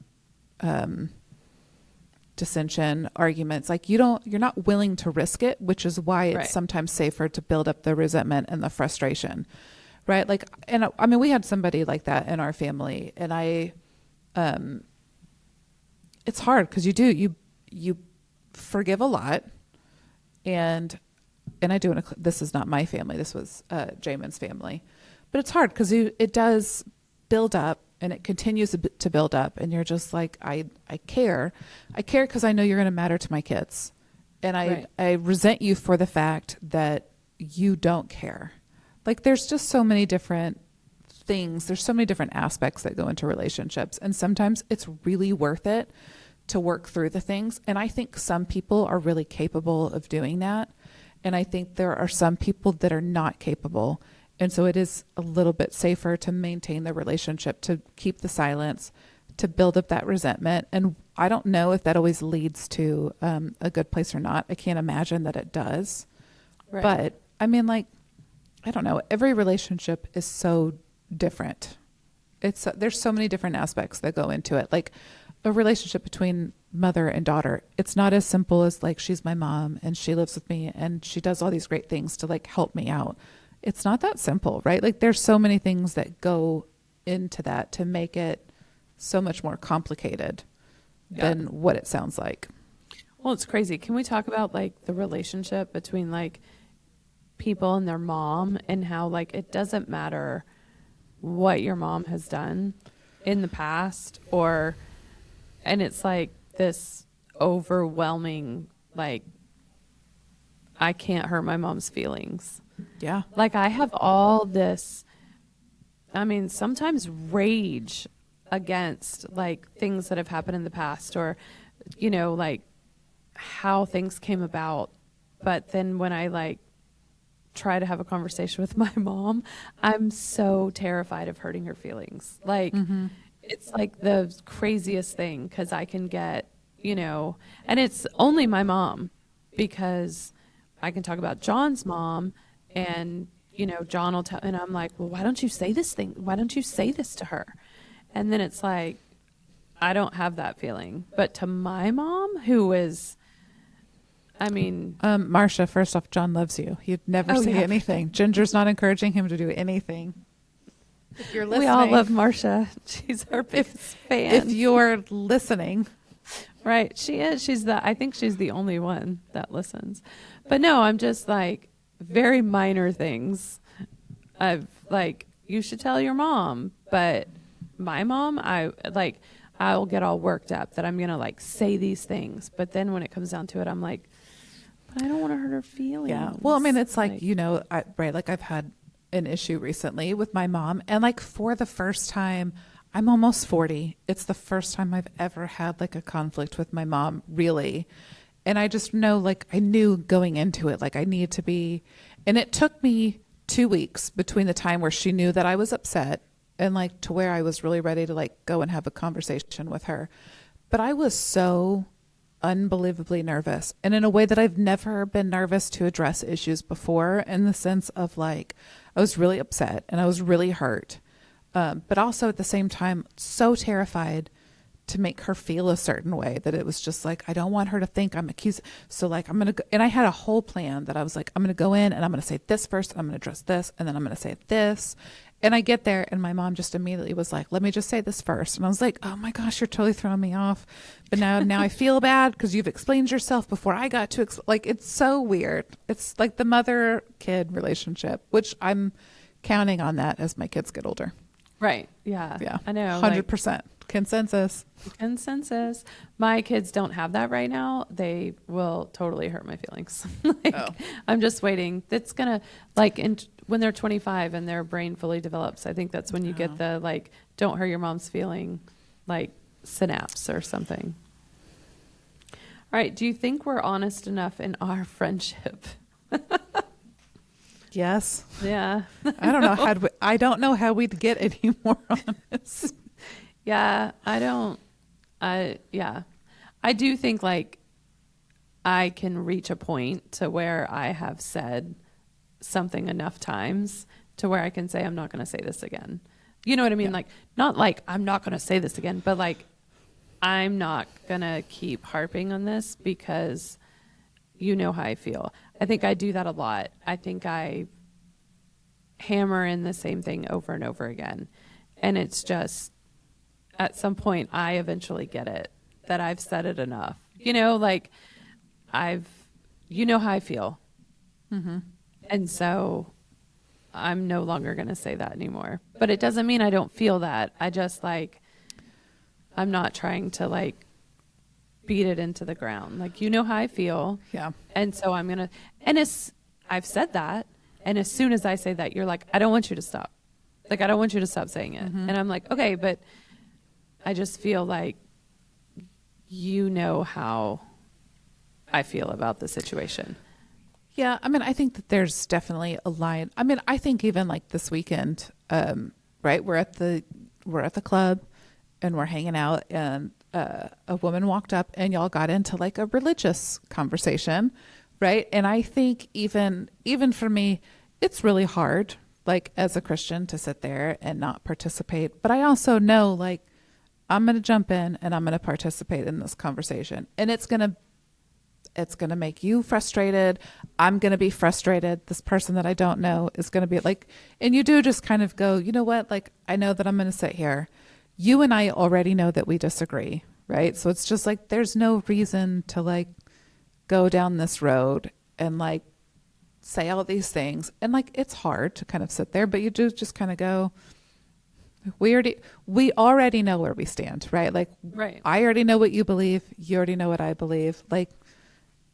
dissension, arguments. Like, you're not willing to risk it, which is why it's sometimes safer to build up the resentment and the frustration, right? Like, and I mean, we had somebody like that in our family, and it's hard because you forgive a lot, and I do. This is not my family. This was Jamin's family, but it's hard because it does build up, and it continues to build up, and you're just like, I care because I know you're going to matter to my kids, and I resent you for the fact that you don't care. Like, there's just so many different things. There's so many different aspects that go into relationships, and sometimes it's really worth it to work through the things. And I think some people are really capable of doing that, and I think there are some people that are not capable. And so it is a little bit safer to maintain the relationship, to keep the silence, to build up that resentment. And I don't know if that always leads to a good place or not. I can't imagine that it does. Right. But I mean, like, I don't know. Every relationship is so different. There's so many different aspects that go into it. Like, a relationship between mother and daughter, it's not as simple as like, she's my mom and she lives with me and she does all these great things to like help me out. It's not that simple, right? Like, there's so many things that go into that to make it so much more complicated than what it sounds like. Well, it's crazy. Can we talk about like the relationship between like people and their mom, and how like it doesn't matter what your mom has done in the past, and it's like this overwhelming, like, I can't hurt my mom's feelings. Yeah. Like, I have all this, I mean, sometimes rage against like things that have happened in the past, or, you know, like how things came about. But then when I like try to have a conversation with my mom, I'm so terrified of hurting her feelings. Like, it's like the craziest thing, because I can get, you know, and it's only my mom, because I can talk about John's mom, and, you know, John will tell, and I'm like, well, why don't you say this thing? Why don't you say this to her? And then it's like, I don't have that feeling. But to my mom, who is, I mean, Marcia, first off, John loves you. He'd never say anything. Ginger's not encouraging him to do anything. If you're listening, we all love Marcia. She's our biggest fan. If you're listening, right? She is. I think she's the only one that listens. But no, I'm just like, very minor things. I've like, you should tell your mom. But my mom, I'll get all worked up that I'm going to like say these things. But then when it comes down to it, I'm like, but I don't want to hurt her feelings. Yeah. Well, I mean, it's like, you know, like I've had an issue recently with my mom, and like, for the first time, I'm almost 40. It's the first time I've ever had like a conflict with my mom, really. And I just know, like, I knew going into it, like, I need to be, and it took me 2 weeks between the time where she knew that I was upset and like to where I was really ready to like go and have a conversation with her. But I was so unbelievably nervous, and in a way that I've never been nervous to address issues before, in the sense of like I was really upset and I was really hurt, but also at the same time so terrified to make her feel a certain way, that it was just like, I don't want her to think I'm accused. So like, I'm going to go, and I had a whole plan that I was like, I'm going to go in and I'm going to say this first, and I'm going to address this, and then I'm going to say this. And I get there and my mom just immediately was like, let me just say this first. And I was like, oh my gosh, you're totally throwing me off. But now I feel bad because you've explained yourself before I got to, like, it's so weird. It's like the mother-kid relationship, which I'm counting on that as my kids get older. Right. Yeah. Yeah. I know. 100%. Consensus. My kids don't have that right now. They will totally hurt my feelings. Like, I'm just waiting. It's gonna, like, when they're 25 and their brain fully develops, I think that's when you get the like, don't hurt your mom's feeling, like synapse or something. All right. Do you think we're honest enough in our friendship? Yes. Yeah. I don't know how we'd get any more honest. Yeah, I do think like I can reach a point to where I have said something enough times to where I can say, I'm not going to say this again. You know what I mean? Yeah. Like, not like I'm not going to say this again, but like, I'm not going to keep harping on this because you know how I feel. I think I do that a lot. I think I hammer in the same thing over and over again. And it's just, at some point, I eventually get it, that I've said it enough. You know, like, you know how I feel. Mm-hmm. And so I'm no longer going to say that anymore. But it doesn't mean I don't feel that. I just, like, I'm not trying to, like, beat it into the ground. Like, you know how I feel. Yeah. And so I'm going to, and I've said that. And as soon as I say that, you're like, I don't want you to stop. Like, I don't want you to stop saying it. Mm-hmm. And I'm like, okay, but I just feel like you know how I feel about the situation. Yeah, I mean, I think that there's definitely a line. I mean, I think even like this weekend, right? We're at the club and we're hanging out, and a woman walked up and y'all got into like a religious conversation, right? And I think even for me, it's really hard, like as a Christian, to sit there and not participate. But I also know, like, I'm going to jump in and I'm going to participate in this conversation, and it's going to make you frustrated. I'm going to be frustrated. This person that I don't know is going to be like, and you do just kind of go, you know what? Like, I know that I'm going to sit here. You and I already know that we disagree, right? So it's just like, there's no reason to like go down this road and like say all these things. And like, it's hard to kind of sit there, but you do just kind of go, we already know where we stand, right? Like, right. I already know what you believe. You already know what I believe. Like,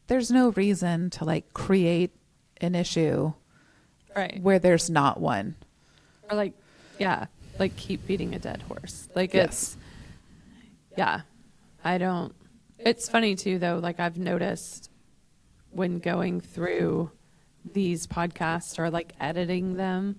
there's no reason to like create an issue, right, where there's not one. Or like, yeah, like keep beating a dead horse. Like, yes. It's funny too, though. Like, I've noticed when going through these podcasts or like editing them,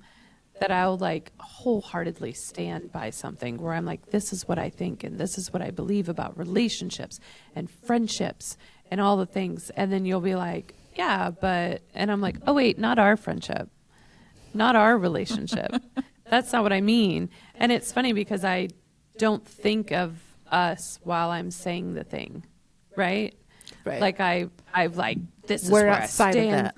that I'll like wholeheartedly stand by something where I'm like, this is what I think and this is what I believe about relationships and friendships and all the things. And then you'll be like, yeah, but, and I'm like, oh wait, not our friendship, not our relationship. That's not what I mean. And it's funny because I don't think of us while I'm saying the thing. Right. Like I've like, this is where I stand. Of that.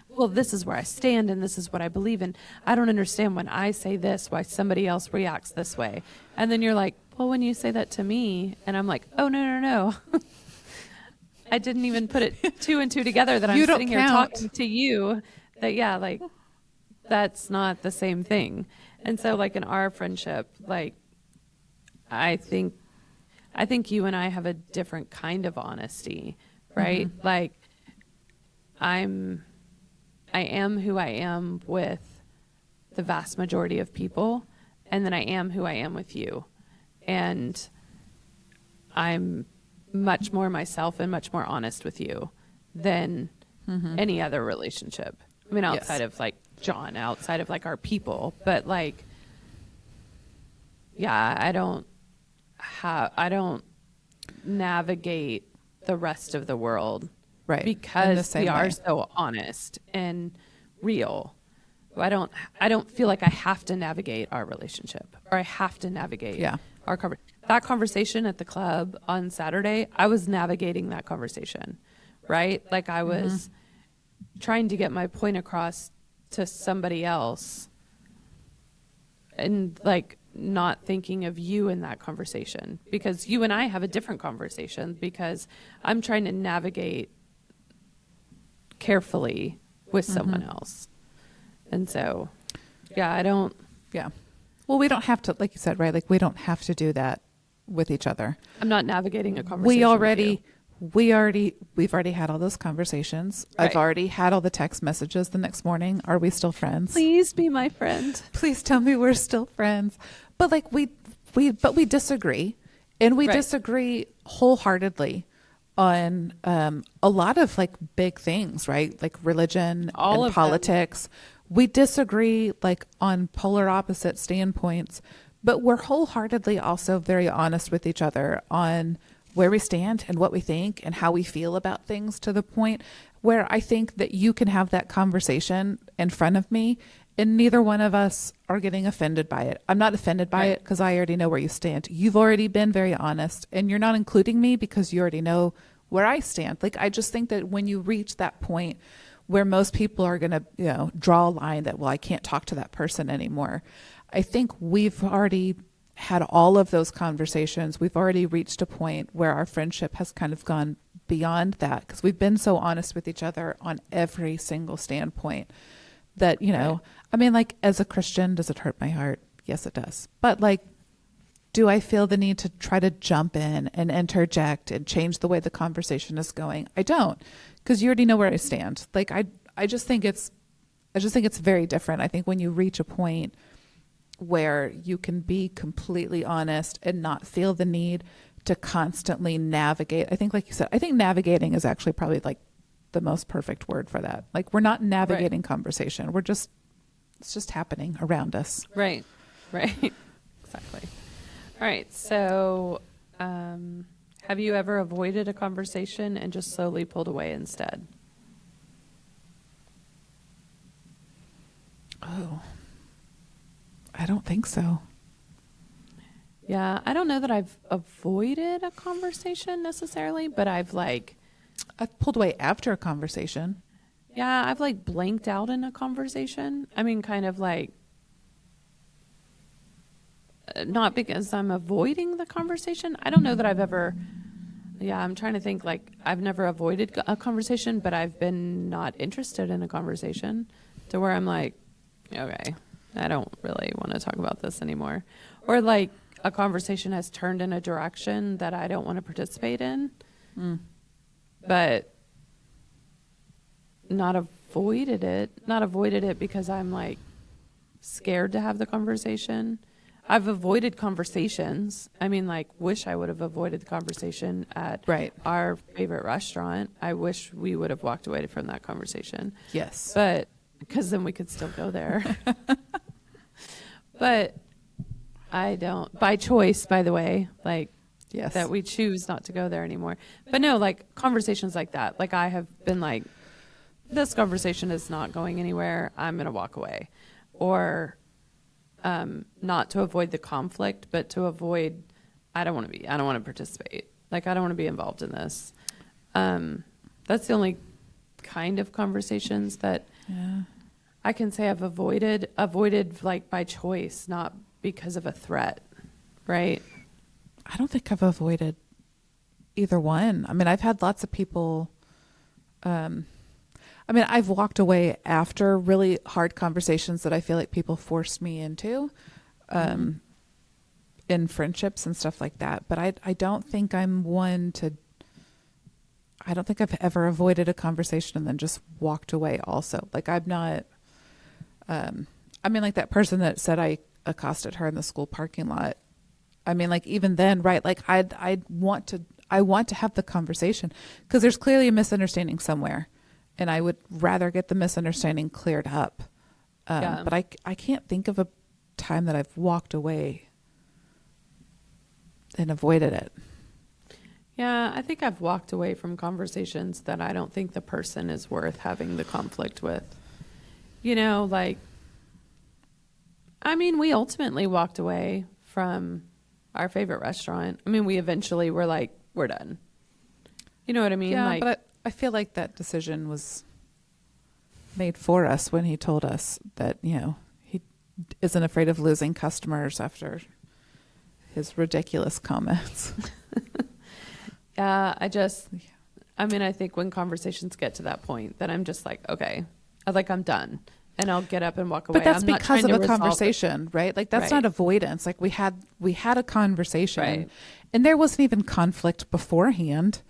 Well, this is where I stand and this is what I believe in. I don't understand when I say this, why somebody else reacts this way. And then you're like, well, when you say that to me, and I'm like, oh, no. I didn't even put it 2 and 2 together that I'm sitting here talking to you, that, yeah, like, that's not the same thing. And so like in our friendship, like, I think you and I have a different kind of honesty, right? Mm-hmm. Like, I am who I am with the vast majority of people, and then I am who I am with you. And I'm much more myself and much more honest with you than any other relationship. I mean, outside of like John, outside of like our people, but like yeah, I don't navigate the rest of the world Right. In the because same we are way. so honest and real. I don't feel like I have to navigate our relationship or I have to navigate Yeah. our that conversation at the club on Saturday. I was navigating that conversation, right? Like I was trying to get my point across to somebody else and like not thinking of you in that conversation because you and I have a different conversation because I'm trying to navigate carefully with someone else. And so, yeah, I don't. Yeah. Well, we don't have to, like you said, right? Like we don't have to do that with each other. I'm not navigating a conversation. We've already had all those conversations. Right. I've already had all the text messages the next morning. Are we still friends? Please be my friend. Please tell me we're still friends. But like we disagree, and we Right. disagree wholeheartedly on a lot of like big things, right? Like religion All and of them. politics. We disagree like on polar opposite standpoints, but we're wholeheartedly also very honest with each other on where we stand and what we think and how we feel about things, to the point where I think that you can have that conversation in front of me and neither one of us are getting offended by it. I'm not offended by Right. it because I already know where you stand. You've already been very honest and you're not including me because you already know where I stand. Like, I just think that when you reach that point where most people are going to, draw a line that, well, I can't talk to that person anymore. I think we've already had all of those conversations. We've already reached a point where our friendship has kind of gone beyond that because we've been so honest with each other on every single standpoint that, Right. I mean, like, as a Christian, does it hurt my heart? Yes, it does. But like, do I feel the need to try to jump in and interject and change the way the conversation is going? I don't, because you already know where I stand. Like, I just think it's very different. I think when you reach a point where you can be completely honest and not feel the need to constantly navigate. I think, like you said, I think navigating is actually probably like the most perfect word for that. Like, we're not navigating conversation. It's just happening around us. Right. Exactly. All right. So, have you ever avoided a conversation and just slowly pulled away instead? Oh, I don't think so. Yeah, I don't know that I've avoided a conversation necessarily, but I've pulled away after a conversation. I've blanked out in a conversation. I mean, kind of like, not because I'm avoiding the conversation. I don't know that I've ever, I'm trying to think, like, I've never avoided a conversation, but I've been not interested in a conversation to where I'm like, okay, I don't really want to talk about this anymore. Or like a conversation has turned in a direction that I don't want to participate in, but not avoided it because I'm like scared to have the conversation. I've avoided conversations. I mean, like, wish I would have avoided the conversation at our favorite restaurant. I wish we would have walked away from that conversation. Yes. But because then we could still go there. But I don't, by choice, by the way, like, yes, that we choose not to go there anymore. But no, like, conversations like that, like, I have been like, this conversation is not going anywhere. I'm going to walk away. Or not to avoid the conflict, but to avoid, I don't want to participate. Like, I don't want to be involved in this. That's the only kind of conversations that I can say I've avoided like by choice, not because of a threat, right? I don't think I've avoided either one. I mean, I've had lots of people, I've walked away after really hard conversations that I feel like people forced me into, in friendships and stuff like that. But I don't think I don't think I've ever avoided a conversation and then just walked away also. Like, I'm not, like that person that said I accosted her in the school parking lot. I mean, like, even then, right? Like, I want to have the conversation because there's clearly a misunderstanding somewhere. And I would rather get the misunderstanding cleared up. But I can't think of a time that I've walked away and avoided it. Yeah, I think I've walked away from conversations that I don't think the person is worth having the conflict with. Like, I mean, we ultimately walked away from our favorite restaurant. I mean, we eventually were like, we're done. You know what I mean? Yeah, like, but I feel like that decision was made for us when he told us that, he isn't afraid of losing customers after his ridiculous comments. Yeah, I think when conversations get to that point, then I'm just like, okay, I'm done. And I'll get up and walk away. But that's I'm not because trying of to a resolve conversation, right? Like that's Right. not avoidance. Like we had a conversation, Right. and there wasn't even conflict beforehand.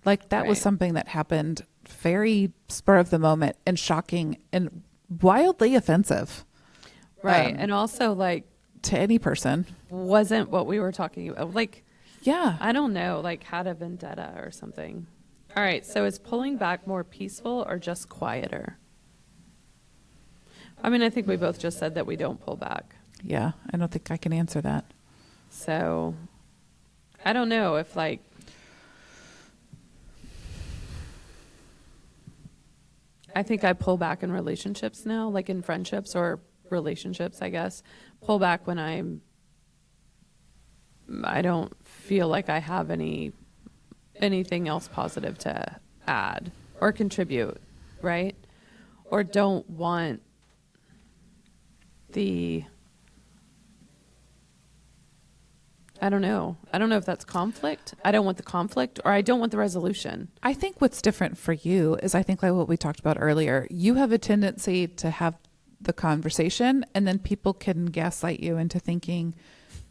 Like that was Right. something that happened very spur of the moment and shocking and wildly offensive. Right. And also, like, To any person. wasn't what we were talking about. Like, Yeah. I don't know, like, had a vendetta or something. All right. So is pulling back more peaceful or just quieter? I mean, I think we both just said that we don't pull back. Yeah. I don't think I can answer that. So I don't know if, like, I think I pull back in relationships now, like in friendships or relationships, I guess. Pull back when I don't feel like I have anything else positive to add or contribute, right? Or don't want I don't know. I don't know if that's conflict. I don't want the conflict, or I don't want the resolution. I think what's different for you is I think like what we talked about earlier, you have a tendency to have the conversation and then people can gaslight you into thinking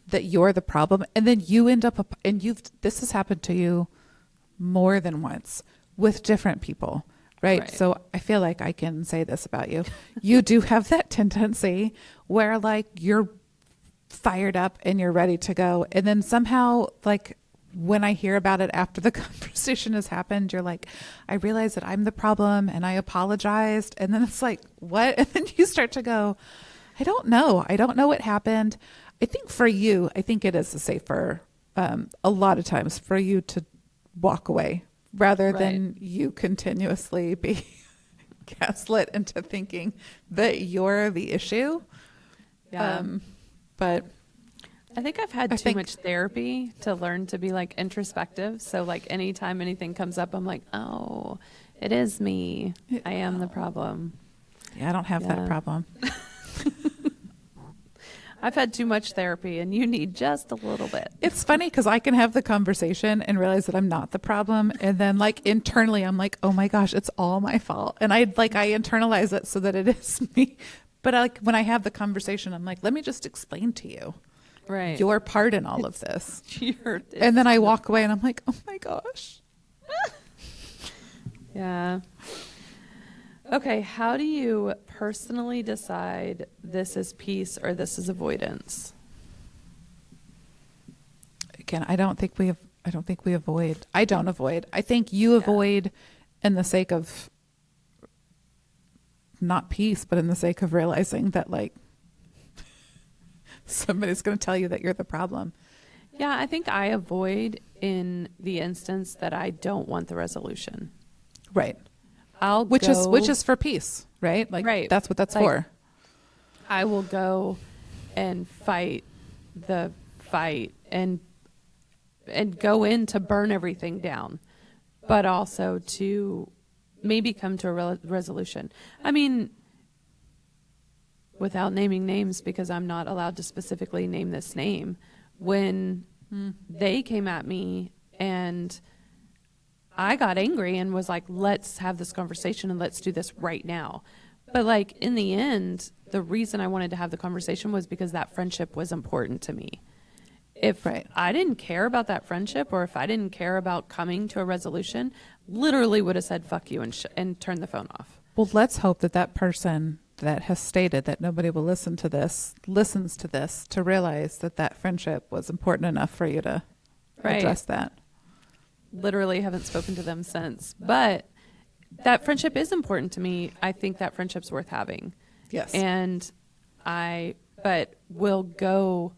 that you're the problem. And then you end up, this has happened to you more than once with different people, right? So I feel like I can say this about you. You do have that tendency where like you're fired up and you're ready to go. And then somehow like when I hear about it after the conversation has happened, you're like, I realize that I'm the problem and I apologized. And then it's like, what? And then you start to go, I don't know. I don't know what happened. I think for you, I think it is safer a lot of times for you to walk away rather than you continuously be gaslit into thinking that you're the issue. Yeah. But I think I've had too much therapy to learn to be like introspective. So like anytime anything comes up, I'm like, oh, it is me. I am the problem. Yeah, I don't have that problem. I've had too much therapy and you need just a little bit. It's funny because I can have the conversation and realize that I'm not the problem. And then like internally, I'm like, oh my gosh, it's all my fault. And I internalize it so that it is me. But like when I have the conversation, I'm like, let me just explain to you your part in all of this. And then I walk away and I'm like, oh my gosh. Yeah. Okay. How do you personally decide this is peace or this is avoidance? Again, I don't think we avoid. I don't avoid. I think you avoid in the sake of not peace, but in the sake of realizing that like somebody's going to tell you that you're the problem. Yeah, I think I avoid in the instance that I don't want the resolution. Right. Which is for peace, right? Like that's what that's for. I will go and fight the fight and go in to burn everything down, but also to maybe come to a resolution. I mean, without naming names, because I'm not allowed to specifically name this name, when they came at me and I got angry and was like, let's have this conversation and let's do this right now. But like in the end, the reason I wanted to have the conversation was because that friendship was important to me. If I didn't care about that friendship, or if I didn't care about coming to a resolution, literally would have said, fuck you, and turned the phone off. Well, let's hope that person that has stated that nobody will listens to this to realize that friendship was important enough for you to address that. Literally haven't spoken to them since. But that friendship is important to me. I think that friendship's worth having. Yes. And but will go,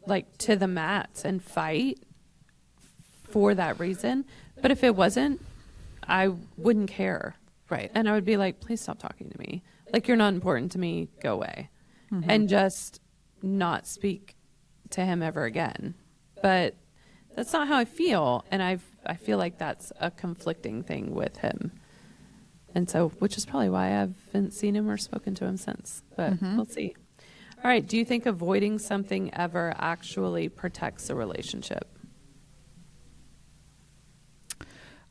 like to the mats and fight for that reason. But if it wasn't, I wouldn't care. Right. And I would be like, please stop talking to me. Like, you're not important to me. Go away. And just not speak to him ever again. But that's not how I feel. And I feel like that's a conflicting thing with him. And so, which is probably why I haven't seen him or spoken to him since. But we'll see. All right. Do you think avoiding something ever actually protects a relationship?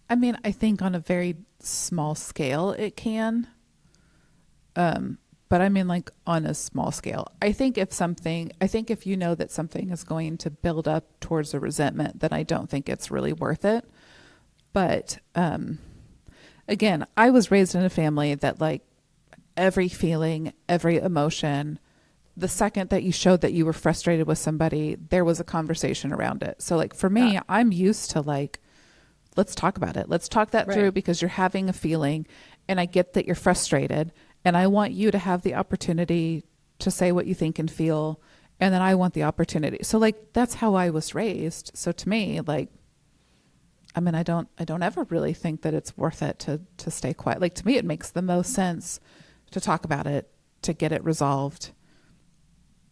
I mean, I think on a very small scale it can. But I mean, like on a small scale, I think if you know that something is going to build up towards a resentment, then I don't think it's really worth it. But, again, I was raised in a family that like every feeling, every emotion, the second that you showed that you were frustrated with somebody, there was a conversation around it. So like for me, I'm used to like, let's talk about it. Let's talk that through because you're having a feeling and I get that you're frustrated and I want you to have the opportunity to say what you think and feel. And then I want the opportunity. So like, that's how I was raised. So to me, like, I mean, I don't ever really think that it's worth it to stay quiet. Like to me, it makes the most sense to talk about it, to get it resolved,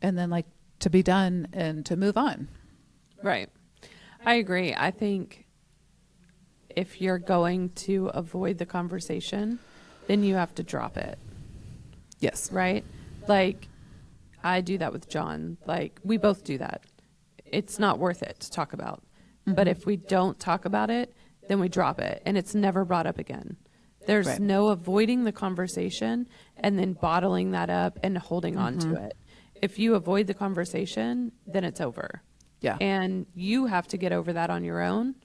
and then like to be done and to move on. Right. I agree. I think if you're going to avoid the conversation, then you have to drop it. Yes. Right? Like, I do that with John. Like, we both do that. It's not worth it to talk about. But if we don't talk about it, then we drop it and it's never brought up again. There's no avoiding the conversation and then bottling that up and holding on to it. If you avoid the conversation, then it's over. Yeah. And you have to get over that on your own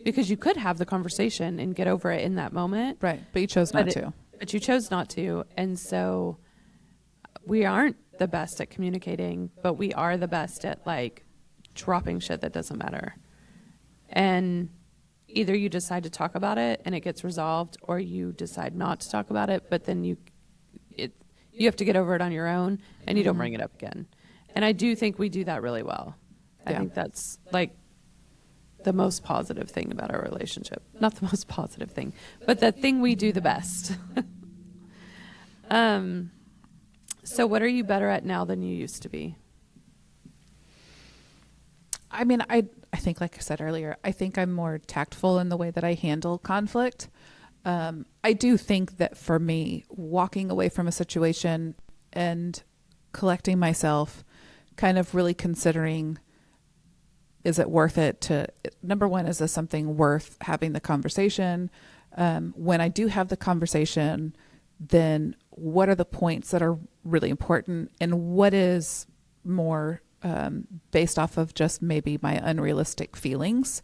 because you could have the conversation and get over it in that moment. Right. But you chose not to. But you chose not to. And so we aren't the best at communicating, but we are the best at like dropping shit that doesn't matter. And either you decide to talk about it and it gets resolved, or you decide not to talk about it, but then you have to get over it on your own and you don't bring it up again. And I do think we do that really well. I think that's like the most positive thing about our relationship. Not the most positive thing, but the thing we do the best. So what are you better at now than you used to be? I mean, I think, like I said earlier, I think I'm more tactful in the way that I handle conflict. I do think that for me, walking away from a situation and collecting myself, kind of really considering, is it worth it to, number one, is this something worth having the conversation? When I do have the conversation, then what are the points that are really important and what is more based off of just maybe my unrealistic feelings?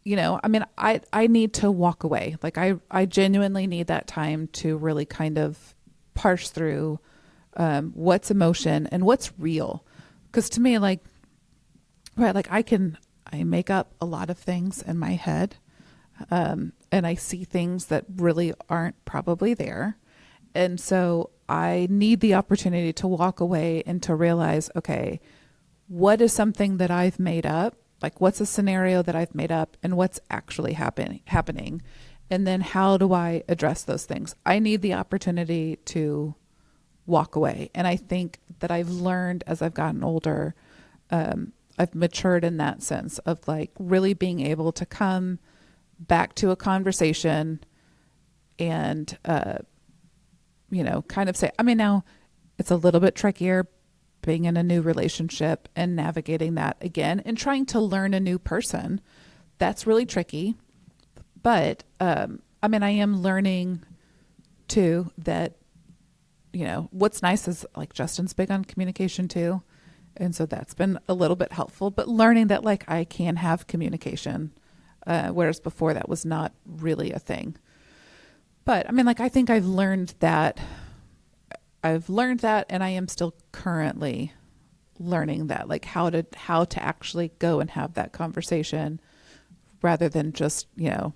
You know, I mean, I need to walk away. Like I genuinely need that time to really kind of parse through what's emotion and what's real. Because to me, like, right, like I make up a lot of things in my head, and I see things that really aren't probably there. And so I need the opportunity to walk away and to realize, okay, what is something that I've made up? Like, what's a scenario that I've made up and what's actually happening? And then how do I address those things? I need the opportunity to walk away. And I think that I've learned as I've gotten older, I've matured in that sense of like really being able to come back to a conversation and, you know, kind of say, I mean, now it's a little bit trickier being in a new relationship and navigating that again and trying to learn a new person. That's really tricky. But, I mean, I am learning too that, you know, what's nice is like Justin's big on communication too. And so that's been a little bit helpful, but learning that like I can have communication, whereas before that was not really a thing. But I mean, like, I think I've learned that and I am still currently learning that, like how to actually go and have that conversation rather than just, you know,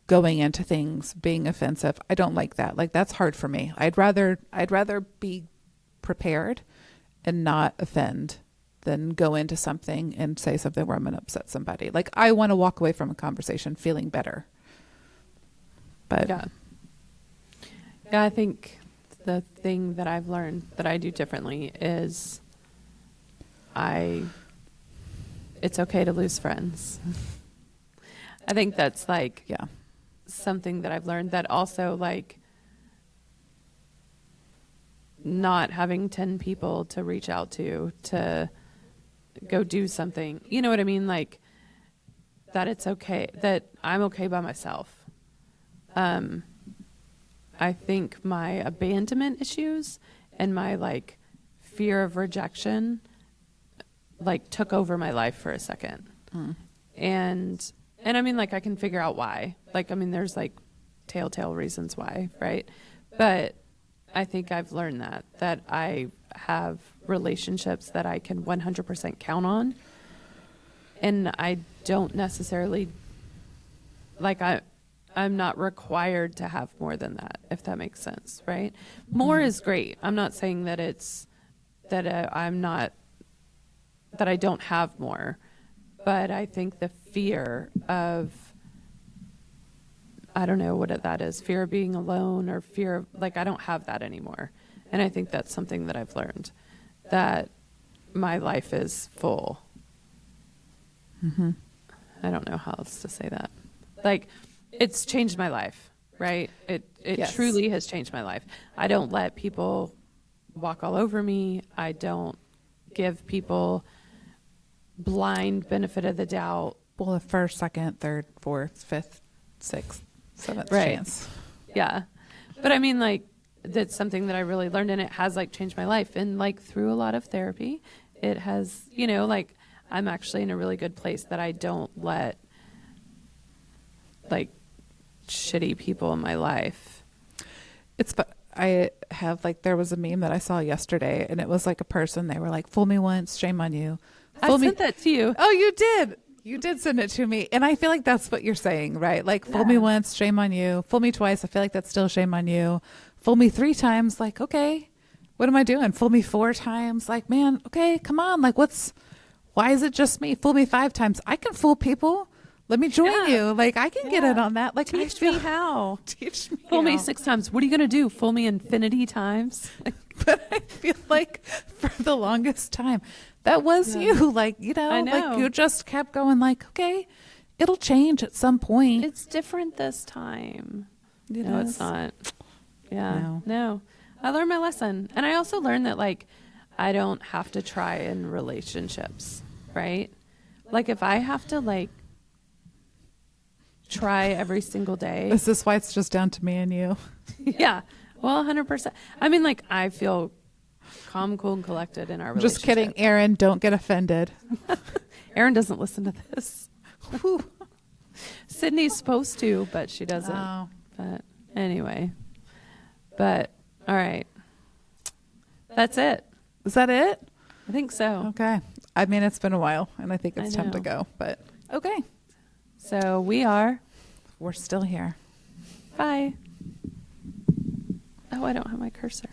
going into things being offensive. I don't like that. Like, that's hard for me. I'd rather be prepared and not offend than go into something and say something where I'm going to upset somebody. Like I want to walk away from a conversation feeling better. But Yeah. Yeah, I think the thing that I've learned that I do differently is it's okay to lose friends. I think that's like yeah. something that I've learned, that also like not having 10 people to reach out to go do something. You know what I mean? Like that it's okay, that I'm okay by myself. I think my abandonment issues and my like fear of rejection like took over my life for a second. And I mean, like I can figure out why. Like, I mean, there's like telltale reasons why, right? But I think I've learned that I have relationships that I can 100% count on. And I don't necessarily, like I'm not required to have more than that, if that makes sense, right? More is great. I'm not saying that it's, that that I don't have more. But I think the fear of, I don't know what that is, fear of being alone or fear of, like, I don't have that anymore. And I think that's something that I've learned, that my life is full. I don't know how else to say that. Like, it's changed my life, right? It Yes. truly has changed my life. I don't let people walk all over me. I don't give people blind benefit of the doubt. Well, the first, second, third, fourth, fifth, sixth, seventh Right. chance. Yeah. But I mean, like, that's something that I really learned, and it has like changed my life. And like through a lot of therapy, it has, you know, like I'm actually in a really good place that I don't let like shitty people in my life. I have like, there was a meme that I saw yesterday and it was like a person, they were like, fool me once, shame on you. I Fool me. sent that to you. Oh, you did. You did send it to me. And I feel like that's what you're saying, right? Like, fool me Yeah. once, shame on you. Fool me twice, I feel like that's still shame on you. Fool me 3 times, like, okay, what am I doing? Fool me 4 times, like, man, okay, come on. Like, why is it just me? Fool me 5 times. I can fool people. Let me join Yeah. you. Like, I can get in on that. Like, Teach me how. Teach me Fool me how. 6 times. What are you going to do? Fool me infinity times? But I feel like for the longest time, that was you. Like, you know, I know. like you just kept going like, okay, it'll change at some point. It's different this time. It No, is. it's not. Yeah. No. No. I learned my lesson. And I also learned that, like, I don't have to try in relationships, right? Like, if I have to, like, try every single day. Is this why it's just down to me and you? Yeah. Well, 100%. I mean, like, I feel calm, cool, and collected in our relationship. Just kidding, Aaron. Don't get offended. Erin doesn't listen to this. Whew. Sydney's supposed to, but she doesn't. Oh. But anyway. But, all right. That's it. Is that it? I think so. Okay. I mean, it's been a while, and I think it's I time to know. go. But okay, So we are. we're still here. Bye. Oh, I don't have my cursor.